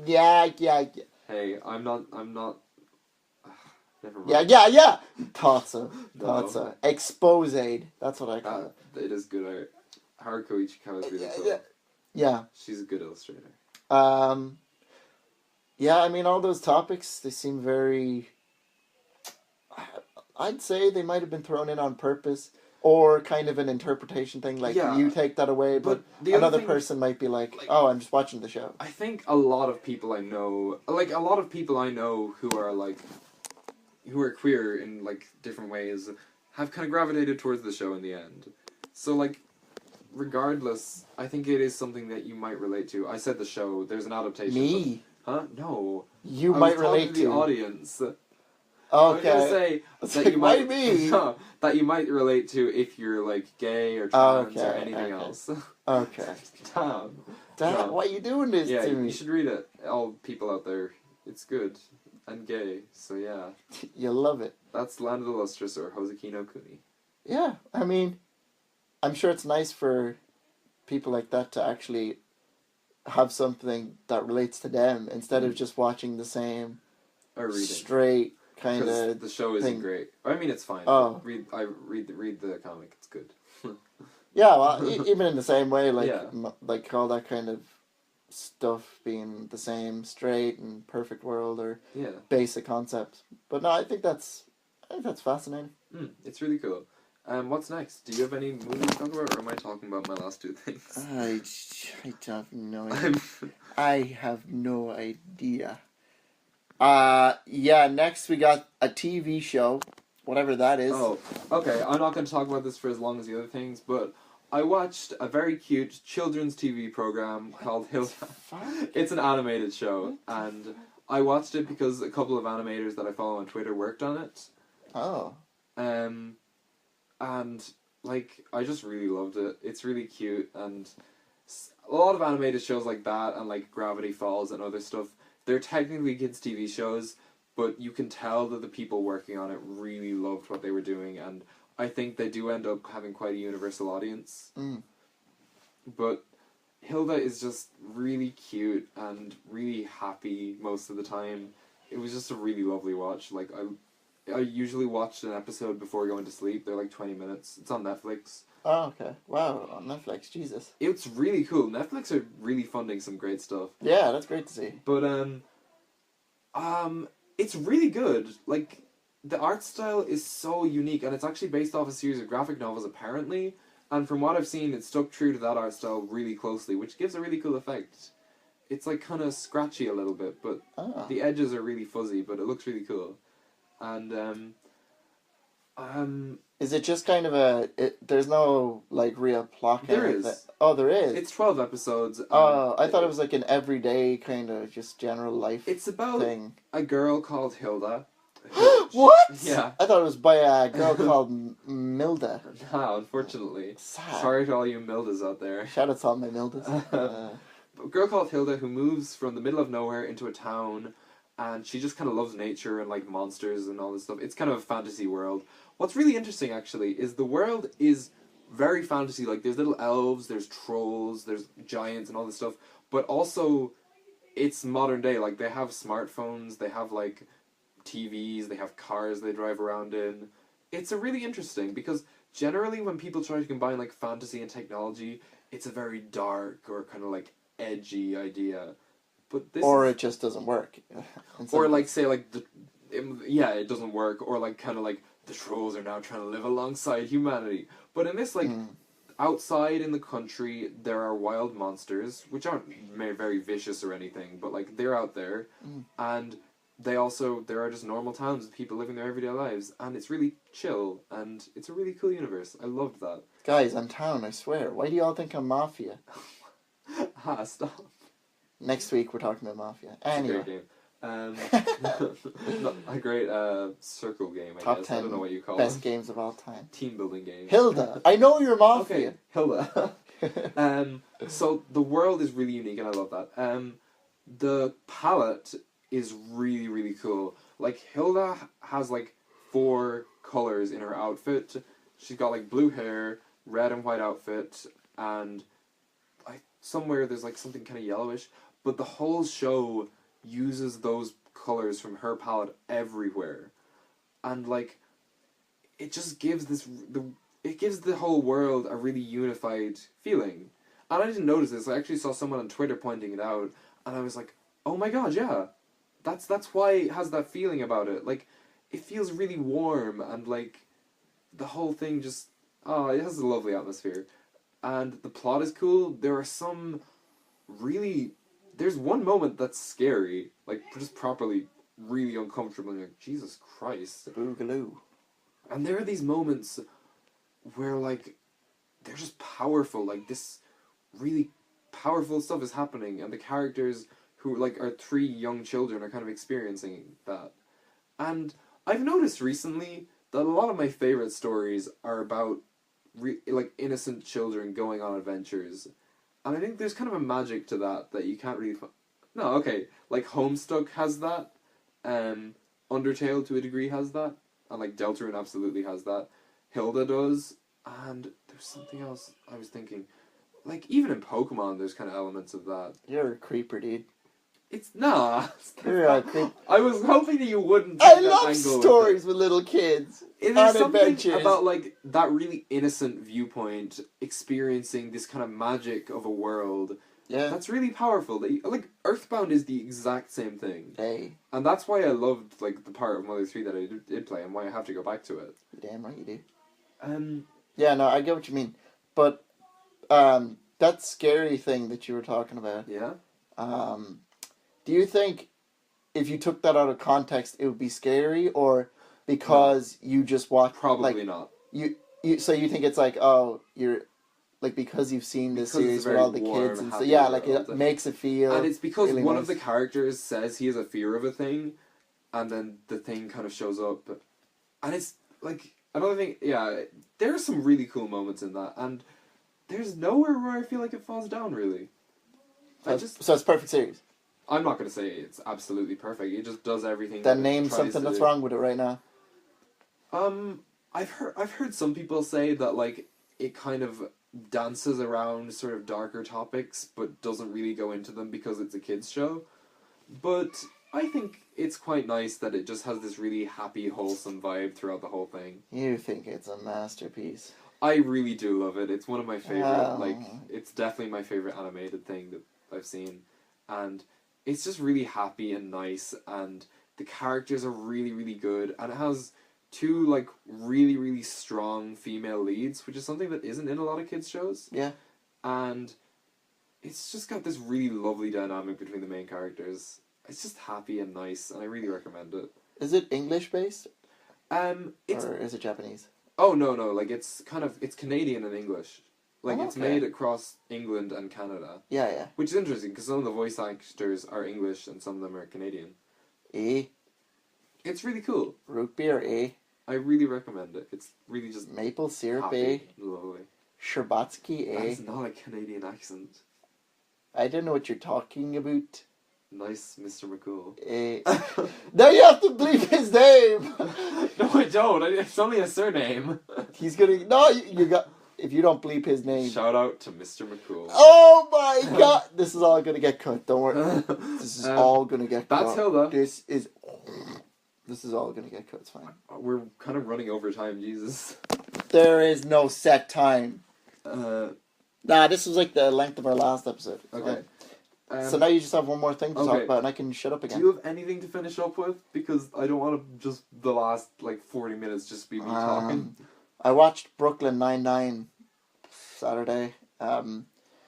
A: Yeah.
B: Hey, I'm not. Never mind.
A: Yeah. Thought so. Exposed. That's what I call it.
B: It is good art. Haruko Ichikawa is really cool.
A: Yeah.
B: She's a good illustrator.
A: Yeah, I mean, all those topics, they seem very... I'd say they might have been thrown in on purpose, or kind of an interpretation thing, like you take that away, but another person might be like, oh, I'm just watching the show.
B: I think a lot of people I know who are like, who are queer in like different ways, have kind of gravitated towards the show in the end. So like, regardless, I think it is something that you might relate to. I said the show, there's an adaptation.
A: Me?
B: Huh? No.
A: You might relate
B: to the audience.
A: Okay.
B: I was going to say that you might
A: me?
B: that you might relate to if you're like gay or trans or anything else.
A: Okay. Damn, why are you doing this to me?
B: You should read it. All people out there, it's good and gay. So yeah.
A: You'll love it.
B: That's Land of the Lustrous or Hoseki no Kuni.
A: Yeah, I mean, I'm sure it's nice for people like that to actually have something that relates to them instead of just watching the same straight kind of
B: the show isn't great. I mean, it's fine.
A: Oh.
B: Read the comic. It's good.
A: Yeah, well, even in the same way, like all that kind of stuff being the same, straight and perfect world or basic concepts. But no, I think that's fascinating.
B: It's really cool. What's next? Do you have any movies to talk about, or am I talking about my last two things?
A: I have no idea. I have no idea. Next we got a TV show, whatever that is.
B: Oh, okay, I'm not going to talk about this for as long as the other things, but I watched a very cute children's TV program called Hill. It's an animated show, and I watched it because a couple of animators that I follow on Twitter worked on it.
A: Oh.
B: And, like, I just really loved it. It's really cute, and a lot of animated shows like that, and, like, Gravity Falls and other stuff, they're technically kids' TV shows, but you can tell that the people working on it really loved what they were doing, and I think they do end up having quite a universal audience. But Hilda is just really cute and really happy most of the time. It was just a really lovely watch. Like, I usually watch an episode before going to sleep. They're like 20 minutes. It's on Netflix.
A: Oh, okay. Wow, on Netflix, Jesus.
B: It's really cool. Netflix are really funding some great stuff.
A: Yeah, that's great to see.
B: But it's really good. Like, the art style is so unique, and it's actually based off a series of graphic novels, apparently. And from what I've seen, it stuck true to that art style really closely, which gives a really cool effect. It's like kind of scratchy a little bit, but the edges are really fuzzy, but it looks really cool. And
A: is it just kind of there's no like real plot?
B: There is.
A: Oh, there is.
B: It's 12 episodes.
A: Oh, I thought it was like an everyday kind of just general life.
B: It's about
A: thing.
B: a girl called Hilda.
A: What?
B: Yeah.
A: I thought it was by a girl called Milda.
B: No, unfortunately.
A: Sad.
B: Sorry to all you Mildas out there.
A: Shout out to all my Mildas.
B: A girl called Hilda who moves from the middle of nowhere into a town, and she just kind of loves nature and like monsters and all this stuff. It's kind of a fantasy world. What's really interesting actually is the world is very fantasy. Like there's little elves, there's trolls, there's giants and all this stuff. But also, it's modern day. Like they have smartphones, they have like TVs, they have cars they drive around in. It's a really interesting because generally when people try to combine like fantasy and technology, it's a very dark or kind of like edgy idea. But this
A: or it just doesn't work.
B: Or like say like it doesn't work, or like kind of like the trolls are now trying to live alongside humanity. But in this like outside in the country there are wild monsters which aren't very vicious or anything, but like they're out there and there are just normal towns with people living their everyday lives, and it's really chill, and it's a really cool universe. I loved that.
A: Guys, I'm town, I swear. Why do y'all think I'm Mafia?
B: Stop.
A: Next week we're talking about Mafia. Anyway.
B: It's a great game. Not a great circle game, I
A: Top
B: guess.
A: 10
B: I don't know what you call
A: best
B: them.
A: games of all time.
B: Team building game.
A: Hilda, I know you're Mafia.
B: Okay, Hilda. So the world is really unique, and I love that. The palette is really, really cool. Like, Hilda has, like, 4 colors in her outfit. She's got, like, blue hair, red and white outfit, and somewhere there's, like, something kind of yellowish. But the whole show uses those colors from her palette everywhere. And, like, it just gives it gives the whole world a really unified feeling. And I didn't notice this. I actually saw someone on Twitter pointing it out, and I was like, oh my god, yeah. That's why it has that feeling about it. Like, it feels really warm, and, like, the whole thing just... it has a lovely atmosphere. And the plot is cool. There are some really... There's one moment that's scary. Like, just properly really uncomfortable. And you're like, Jesus Christ.
A: Boogaloo.
B: And there are these moments where, like, they're just powerful. Like, this really powerful stuff is happening, and the characters... who, like, are 3 young children are kind of experiencing that. And I've noticed recently that a lot of my favourite stories are about, like, innocent children going on adventures. And I think there's kind of a magic to that you can't really... No, okay. Like, Homestuck has that. Undertale, to a degree, has that. And, like, Deltarune absolutely has that. Hilda does. And there's something else I was thinking. Like, even in Pokemon, there's kind of elements of that.
A: You're a creeper, dude.
B: It's not.
A: I
B: was hoping that you wouldn't.
A: I love stories with little kids.
B: There's something about like that really innocent viewpoint, experiencing this kind of magic of a world.
A: Yeah,
B: that's really powerful. Like Earthbound is the exact same thing.
A: Hey,
B: and that's why I loved like the part of Mother 3 that I did play, and why I have to go back to it.
A: You're damn right you do.
B: Yeah,
A: no, I get what you mean, but that scary thing that you were talking about.
B: Yeah.
A: Do you think if you took that out of context, it would be scary, or because you just watch?
B: Probably
A: like,
B: not.
A: So you think it's like, oh, you're like because you've seen this series with all the kids and stuff. Yeah, like it makes it feel.
B: And it's because
A: really
B: one
A: nice.
B: of the characters says he has a fear of a thing, and then the thing kind of shows up, and it's like another thing. Yeah, there are some really cool moments in that, and there's nowhere where I feel like it falls down really.
A: So it's perfect series.
B: I'm not going to say it's absolutely perfect. It just does everything.
A: Then name something that's wrong with it right now.
B: I've heard some people say that like it kind of dances around sort of darker topics, but doesn't really go into them because it's a kids show. But I think it's quite nice that it just has this really happy, wholesome vibe throughout the whole thing.
A: You think it's a masterpiece?
B: I really do love it. It's one of my favorite,
A: Oh.
B: it's definitely my favorite animated thing that I've seen. And it's just really happy and nice, and the characters are really, really good, and it has two, like, really, really strong female leads, which is something that isn't in a lot of kids' shows.
A: Yeah.
B: And it's just got this really lovely dynamic between the main characters. It's just happy and nice, and I really recommend it.
A: Is it English based?
B: It's
A: Or is it Japanese?
B: Oh, no, it's Canadian and English. Like,
A: Oh,
B: it's
A: okay.
B: made across England and Canada.
A: Yeah, yeah.
B: Which is interesting, because some of the voice actors are English and some of them are Canadian. It's really cool.
A: Root beer,
B: I really recommend it. It's really just
A: maple syrup,
B: happy and lovely.
A: Sherbatsky,
B: That's not a Canadian accent.
A: I don't know what you're talking about.
B: Nice, Mr. McCool.
A: Now you have to bleep his name!
B: No, I don't. It's only a surname.
A: He's gonna... No, you got... If you don't bleep his name...
B: Shout out to Mr. McCool.
A: Oh my god! This is all gonna get cut, don't worry. This is all gonna get cut.
B: That's Hilda.
A: This is all gonna get cut, it's fine.
B: We're kind of running over time, Jesus.
A: There is no set time.
B: Uh,
A: Nah, this was like the length of our last episode. It's
B: okay.
A: fine. So now you just have one more thing to talk
B: okay.
A: about and I can shut up
B: Do
A: again.
B: you have anything to finish up with? Because I don't want to just the last, 40 minutes just be me talking.
A: I watched Brooklyn Nine-Nine Saturday.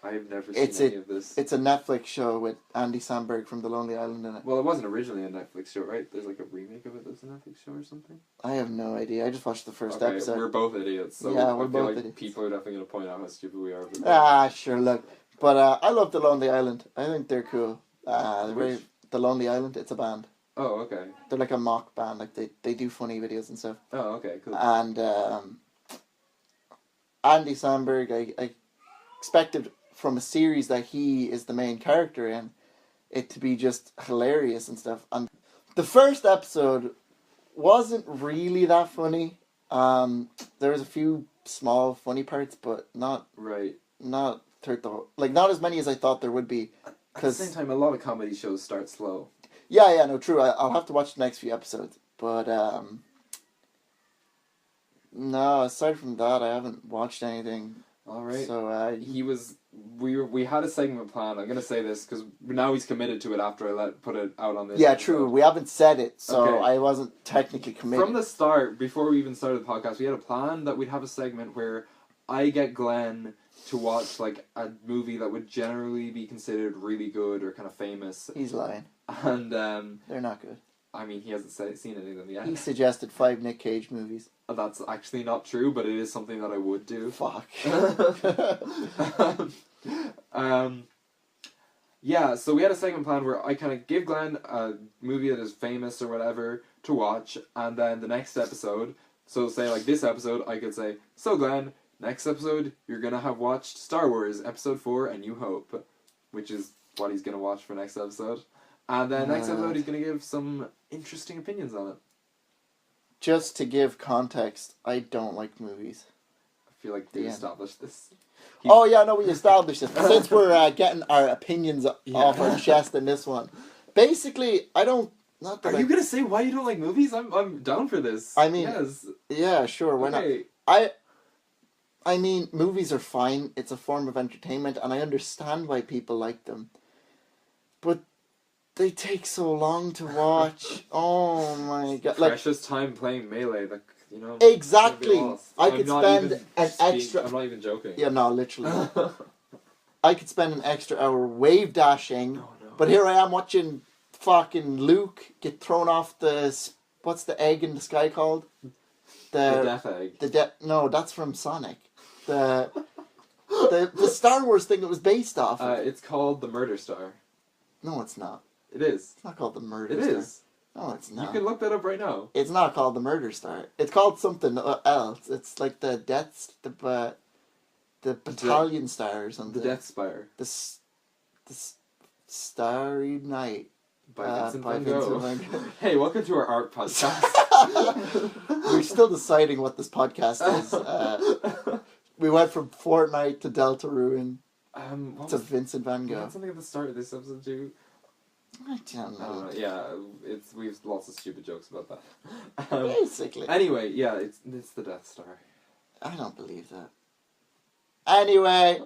B: I've never seen any of this.
A: It's a Netflix show with Andy Samberg from The Lonely Island in it.
B: Well, it wasn't originally a Netflix show, right? There's like a remake of it that's a Netflix show or something?
A: I have no idea. I just watched the first
B: Okay,
A: episode.
B: we're both idiots, so
A: Yeah,
B: I
A: we're
B: feel
A: both
B: like
A: idiots.
B: people are definitely going to point out how stupid we are.
A: Sure, look. But I love The Lonely Island. I think they're cool. The Lonely Island, it's a band.
B: Oh, okay.
A: They're like a mock band. Like they do funny videos and stuff.
B: Oh, okay, cool.
A: And Andy Samberg, I expected from a series that he is the main character in it to be just hilarious and stuff. And the first episode wasn't really that funny. There was a few small funny parts, but not throughout the whole, not as many as I thought there would be.
B: At the same time, a lot of comedy shows start slow.
A: Yeah, no, true. I'll have to watch the next few episodes, but no. Aside from that, I haven't watched anything.
B: All right.
A: So
B: we had a segment plan. I'm gonna say this because now he's committed to it after I put it out on this.
A: Yeah,
B: episode.
A: true. We haven't said it, so
B: Okay.
A: I wasn't technically committed.
B: From the start, before we even started the podcast, we had a plan that we'd have a segment where I get Glenn to watch a movie that would generally be considered really good or kind of famous.
A: He's lying.
B: And
A: they're not good.
B: I mean, he hasn't seen any of them yet.
A: He suggested 5 Nick Cage movies.
B: That's actually not true, but it is something that I would do.
A: Fuck.
B: Yeah, so we had a segment plan where I kind of give Glenn a movie that is famous or whatever to watch, and then the next episode, so say this episode, I could say, so Glenn, next episode, you're going to have watched Star Wars Episode 4, A New Hope, which is what he's going to watch for next episode. And then next episode, he's going to give some interesting opinions on it.
A: Just to give context, I don't like movies.
B: I feel like we established this.
A: Oh yeah, no, we established it. Since we're getting our opinions off our chest in this one. Basically, I don't... Not that
B: Are you going to say why you don't like movies? I'm down for this.
A: I mean...
B: Yes.
A: Yeah, sure, why not? I mean, movies are fine. It's a form of entertainment, and I understand why people like them. But they take so long to watch. Oh my god!
B: Precious time playing Melee.
A: Exactly. I could spend an extra.
B: I'm not even joking.
A: Yeah, no, literally. I could spend an extra hour wave dashing, but here I am watching fucking Luke get thrown off the what's the egg in the sky called?
B: The Death Egg.
A: No, that's from Sonic. The Star Wars thing that was based off of.
B: It's called the Murder Star.
A: No, it's not.
B: It is.
A: It's not called the Murder
B: Star. It is.
A: No, it's not.
B: You can look that up right now.
A: It's not called the Murder Star. It's called something else. It's like the the Battalion Star or something.
B: The Death Spire.
A: The Starry Night.
B: By Vincent Van
A: Vincent
B: Gogh.
A: Van Gogh.
B: Hey, welcome to our art podcast.
A: We're still deciding what this podcast is. We went from Fortnite to Deltarune
B: What
A: to
B: was,
A: Vincent Van
B: we
A: Gogh.
B: had something at the start of this episode too.
A: I don't
B: I don't
A: know.
B: know. Yeah, we've lots of stupid jokes about that.
A: Basically.
B: Anyway, yeah, it's the Death Star.
A: I don't believe that. Anyway,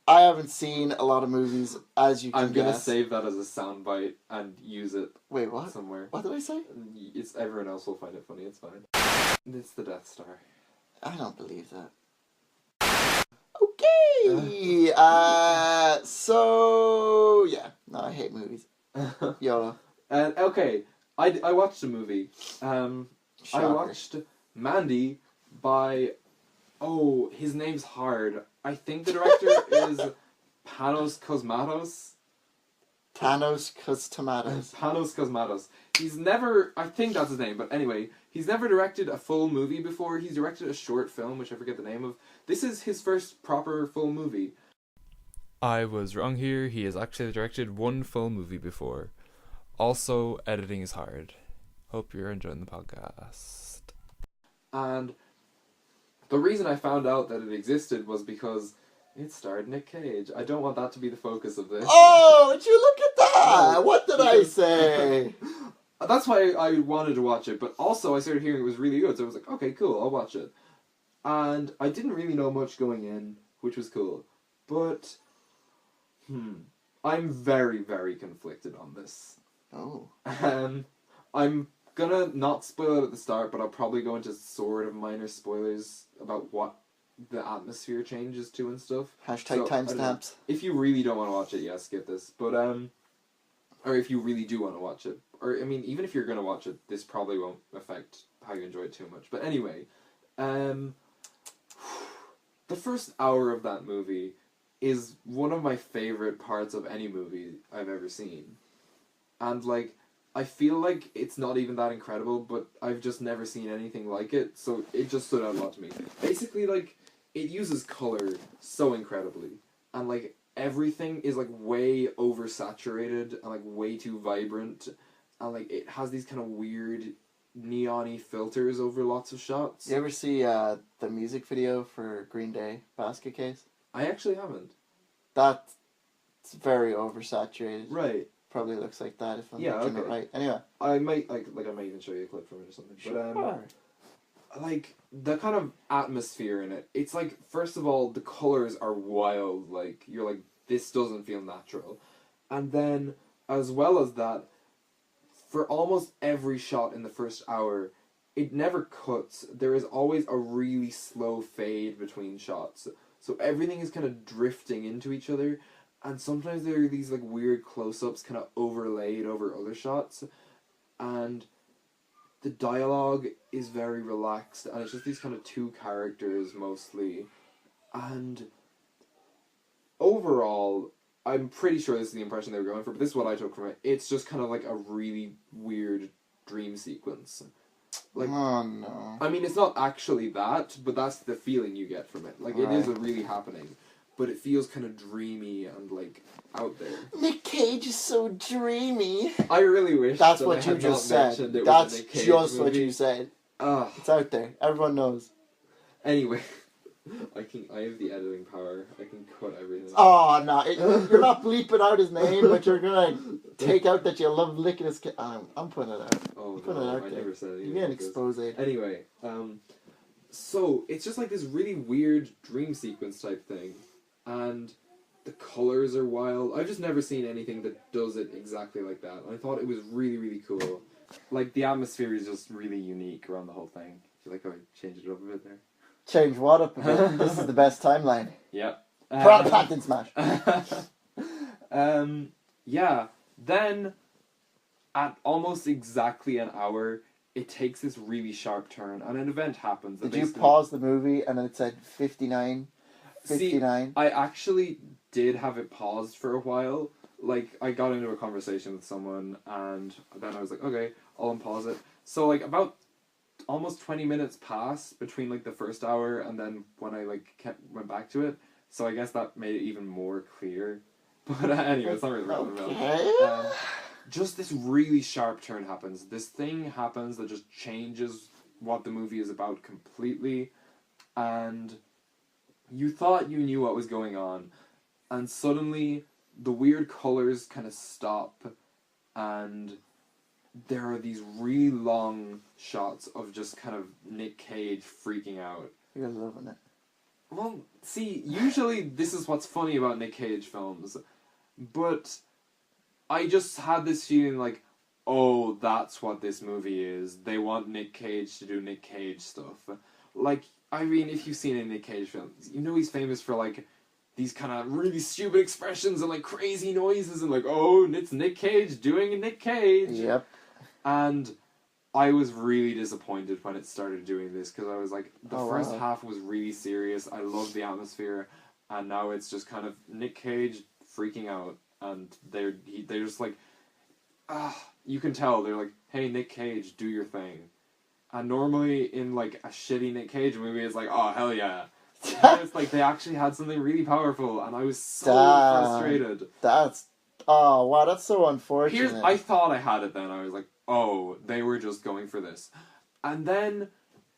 A: I haven't seen a lot of movies, as you can
B: I'm gonna
A: guess.
B: save that as a soundbite and use it
A: Wait, what?
B: somewhere.
A: What did I say?
B: It's everyone else will find it funny. It's fine. It's the Death Star.
A: I don't believe that. Okay. So yeah. No, I hate movies. YOLO.
B: And okay, I watched a movie. I
A: Shocker.
B: watched Mandy by his name's hard. I think the director is Panos Cosmatos.
A: Thanos cuz tomatoes.
B: Panos Cosmatos. He's never, I think that's his name, but anyway, he's never directed a full movie before. He's directed a short film, which I forget the name of. This is his first proper full movie. I was wrong here. He has actually directed one full movie before. Also, editing is hard. Hope you're enjoying the podcast. And the reason I found out that it existed was because it starred Nick Cage. I don't want that to be the focus of this.
A: Oh, would you look at that?
B: No,
A: What did I say?
B: That's why I wanted to watch it, but also I started hearing it was really good, so I was like, okay, cool, I'll watch it. And I didn't really know much going in, which was cool. But, I'm very, very conflicted on this.
A: Oh.
B: I'm gonna not spoil it at the start, but I'll probably go into sort of minor spoilers about what the atmosphere changes to and stuff.
A: Hashtag timestamps.
B: If you really don't want to watch it, yeah, skip this. But, or if you really do want to watch it. Or, I mean, even if you're going to watch it, this probably won't affect how you enjoy it too much. But anyway, the first hour of that movie is one of my favorite parts of any movie I've ever seen. And, like, I feel like it's not even that incredible, but I've just never seen anything like it, so it just stood out a lot to me. Basically, like, it uses color so incredibly, and, like, everything is, like, way oversaturated and, like, way too vibrant, and, like, it has these kind of weird neon-y filters over lots of shots.
A: You ever see the music video for Green Day, Basket Case?
B: I actually haven't.
A: That's very oversaturated.
B: Right.
A: Probably looks like that if I'm
B: Yeah,
A: picturing
B: okay.
A: it right. Anyway.
B: I might, I might even show you a clip from it or something.
A: Sure.
B: But, like, the kind of atmosphere in it, it's like, first of all, the colors are wild, like, you're like, this doesn't feel natural. And then, as well as that, for almost every shot in the first hour, it never cuts. There is always a really slow fade between shots. So everything is kind of drifting into each other, and sometimes there are these, like, weird close-ups kind of overlaid over other shots, and the dialogue is very relaxed, and it's just these kind of two characters mostly, and overall, I'm pretty sure this is the impression they were going for, but this is what I took from it. It's just kind of like a really weird dream sequence. Like,
A: oh no.
B: I mean, it's not actually that, but that's the feeling you get from it. Like, it is really happening, but it feels kind of dreamy and, like, out there.
A: Nick Cage is so dreamy.
B: I really wish
A: That's
B: that
A: what
B: I
A: you
B: had
A: just
B: not
A: said.
B: mentioned it was
A: That's
B: a Nick Cage
A: just
B: movie.
A: what you said. It's out there. Everyone knows.
B: Anyway, I have the editing power. I can cut everything.
A: Oh no! You're not bleeping out his name, but you're gonna take out that you love licking his. I'm putting it out.
B: Oh
A: putting
B: no,
A: it out
B: I
A: there.
B: never said anything.
A: You're getting
B: like this.
A: exposed.
B: Anyway, so it's just like this really weird dream sequence type thing, and the colors are wild. I've just never seen anything that does it exactly like that. And I thought it was really, really cool. Like, the atmosphere is just really unique around the whole thing. I feel like I changed it up a bit there.
A: Change what up a bit? This is the best timeline.
B: Yep.
A: Patent smash.
B: Yeah. Then, at almost exactly an hour, it takes this really sharp turn, and an event happens.
A: Did you pause the movie and then it said 59? 59?
B: See, I actually did have it paused for a while. Like, I got into a conversation with someone, and then I was like, okay, I'll unpause it. So, like, about almost 20 minutes passed between, like, the first hour and then when I, like, went back to it. So I guess that made it even more clear. But anyway, it's not really relevant.
A: Okay.
B: Just this really sharp turn happens. This thing happens that just changes what the movie is about completely. And you thought you knew what was going on, and suddenly the weird colors kind of stop, and there are these really long shots of just kind of Nick Cage freaking out.
A: You're loving it.
B: Well, see, usually this is what's funny about Nick Cage films, but I just had this feeling like, oh, that's what this movie is. They want Nick Cage to do Nick Cage stuff. Like, I mean, if you've seen any Nick Cage films, you know he's famous for, like, these kind of really stupid expressions and, like, crazy noises and, like, oh, it's Nick Cage doing a Nick Cage.
A: Yep.
B: And I was really disappointed when it started doing this, because I was like, the first half was really serious, I loved the atmosphere, and now it's just kind of Nick Cage freaking out, and they're just like, you can tell, they're like, hey, Nick Cage, do your thing. And normally in, like, a shitty Nick Cage movie, it's like, oh, hell yeah. It's like, they actually had something really powerful, and I was so frustrated.
A: Oh, wow, that's so unfortunate.
B: I thought I had it then, I was like, oh, they were just going for this. And then,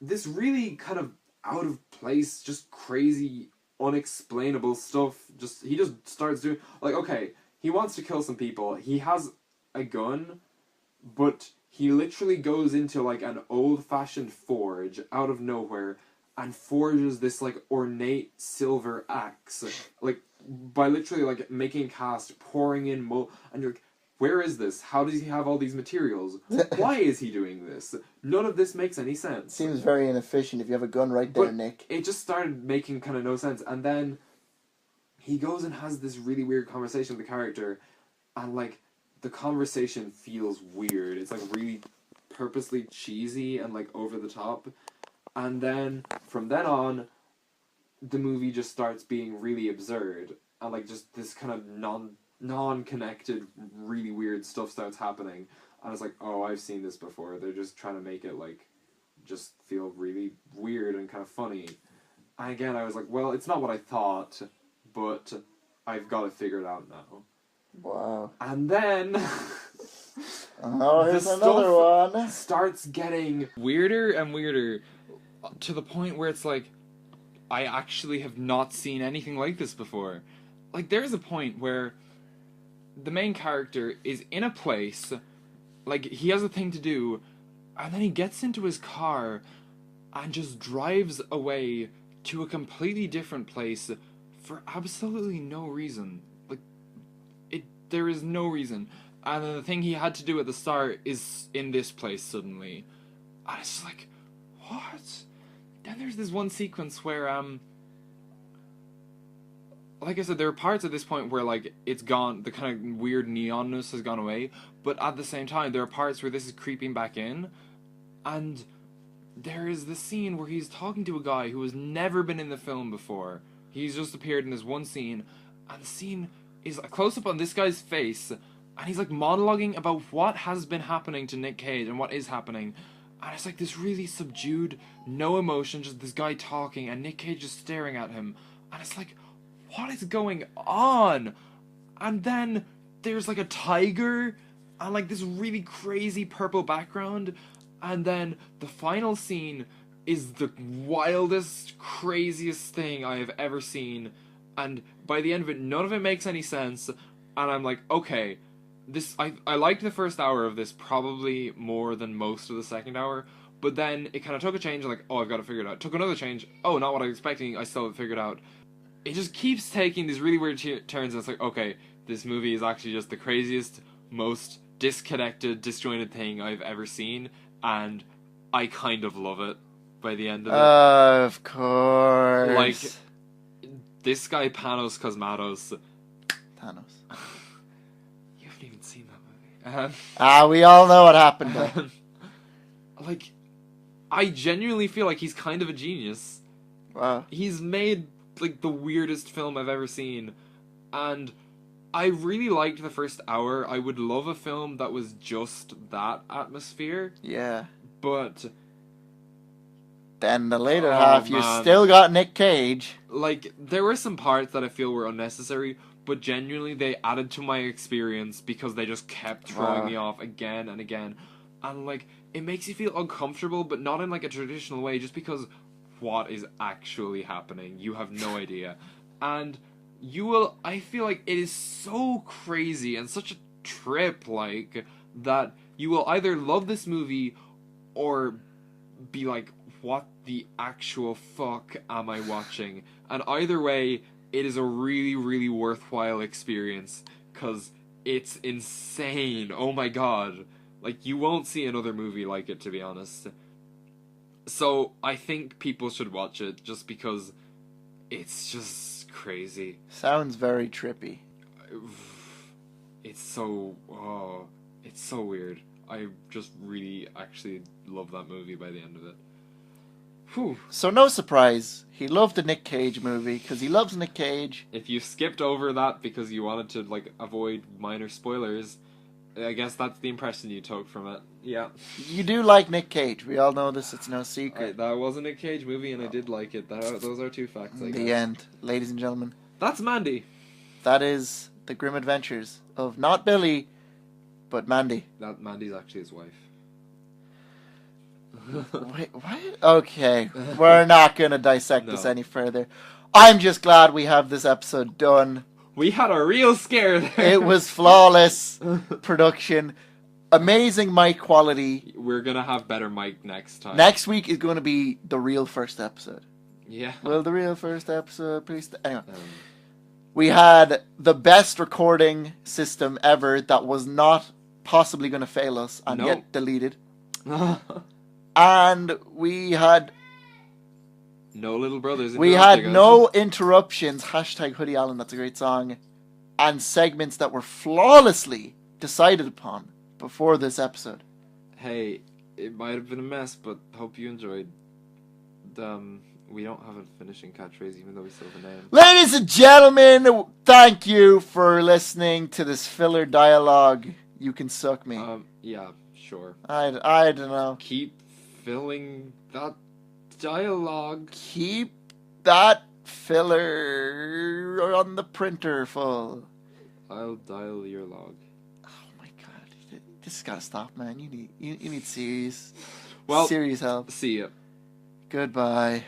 B: this really kind of out of place, just crazy, unexplainable stuff, he just starts doing, like, okay, he wants to kill some people, he has a gun, but he literally goes into, like, an old-fashioned forge out of nowhere and forges this, like, ornate silver axe, like, by literally, like, making a cast, pouring in and you're like, where is this? How does he have all these materials? Why is he doing this? None of this makes any sense.
A: Seems very inefficient if you have a gun right there, Nick.
B: It just started making kind of no sense. And then he goes and has this really weird conversation with the character, and, like, the conversation feels weird. It's, like, really purposely cheesy and, like, over the top. And then, from then on, the movie just starts being really absurd. And, like, just this kind of non-connected, really weird stuff starts happening. And it's like, oh, I've seen this before. They're just trying to make it, like, just feel really weird and kind of funny. And again, I was like, well, it's not what I thought, but I've got it figured out now.
A: Wow.
B: And then
A: here's another one.
B: Starts getting weirder and weirder to the point where it's like, I actually have not seen anything like this before. Like, there's a point where the main character is in a place, like, he has a thing to do, and then he gets into his car and just drives away to a completely different place for absolutely no reason. Like, there is no reason. And then the thing he had to do at the start is in this place suddenly. And it's just like, what? Then there's this one sequence where, like I said, there are parts at this point where, like, it's gone, the kind of weird neonness has gone away, but at the same time, there are parts where this is creeping back in, and there is this scene where he's talking to a guy who has never been in the film before. He's just appeared in this one scene, and the scene is a close-up on this guy's face, and he's, like, monologuing about what has been happening to Nick Cage and what is happening, and it's, like, this really subdued, no emotion, just this guy talking, and Nick Cage just staring at him, and it's like, what is going on? And then there's, like, a tiger, and, like, this really crazy purple background, and then the final scene is the wildest, craziest thing I have ever seen, and by the end of it, none of it makes any sense, and I'm like, okay, I liked the first hour of this probably more than most of the second hour, but then it kind of took a change, like, oh, I've got to figure it out. Took another change, oh, not what I was expecting, I still haven't figured out. It just keeps taking these really weird turns, and it's like, okay, this movie is actually just the craziest, most disconnected, disjointed thing I've ever seen, and I kind of love it by the end of it.
A: Of course.
B: Like, this guy Panos Cosmatos.
A: Thanos.
B: You haven't even seen that movie.
A: We all know what happened.
B: Like, I genuinely feel like he's kind of a genius.
A: Wow.
B: He's made, like, the weirdest film I've ever seen, and I really liked the first hour. I would love a film that was just that atmosphere.
A: Yeah.
B: But
A: then the later half, you still got Nick Cage.
B: Like, there were some parts that I feel were unnecessary, but genuinely they added to my experience because they just kept throwing me off again and again. And, like, it makes you feel uncomfortable, but not in, like, a traditional way, just because, what is actually happening. You have no idea. And you will, I feel like it is so crazy and such a trip, like, that you will either love this movie or be like, what the actual fuck am I watching? And either way, it is a really, really worthwhile experience, because it's insane. Oh my god. Like, you won't see another movie like it, to be honest. So, I think people should watch it, just because it's just crazy.
A: Sounds very trippy.
B: It's so... oh, it's so weird. I just really actually love that movie by the end of it. Whew.
A: So no surprise, he loved the Nick Cage movie, because he loves Nick Cage.
B: If you skipped over that because you wanted to, like, avoid minor spoilers, I guess that's the impression you took from it. Yeah.
A: You do like Nick Cage. We all know this. It's no secret.
B: That was a Nick Cage movie, and I did like it. Those are two facts, I guess.
A: The end. Ladies and gentlemen.
B: That's Mandy.
A: That is the grim adventures of not Billy, but Mandy.
B: That Mandy's actually his wife.
A: Wait, what? Okay. We're not going to dissect
B: No.
A: this any further. I'm just glad we have this episode done.
B: We had a real scare there.
A: It was flawless production. Amazing mic quality.
B: We're gonna have better mic next time.
A: Next week is going to be the real first episode.
B: Yeah.
A: Will the real first episode please... Anyway. We had the best recording system ever that was not possibly going to fail us and get deleted. And we had...
B: No little brothers.
A: We had no interruptions. Hashtag Hoodie Allen, that's a great song. And segments that were flawlessly decided upon before this episode.
B: Hey, it might have been a mess, but hope you enjoyed. We don't have a finishing catchphrase, even though we still have a name.
A: Ladies and gentlemen, thank you for listening to this filler dialogue. You can suck me.
B: Yeah, sure.
A: I don't know.
B: Keep filling that dialogue.
A: Keep that filler on the printer full.
B: I'll dial your log.
A: Oh my god, this has got to stop, man. You need serious,
B: Well,
A: serious help.
B: see ya.
A: Goodbye.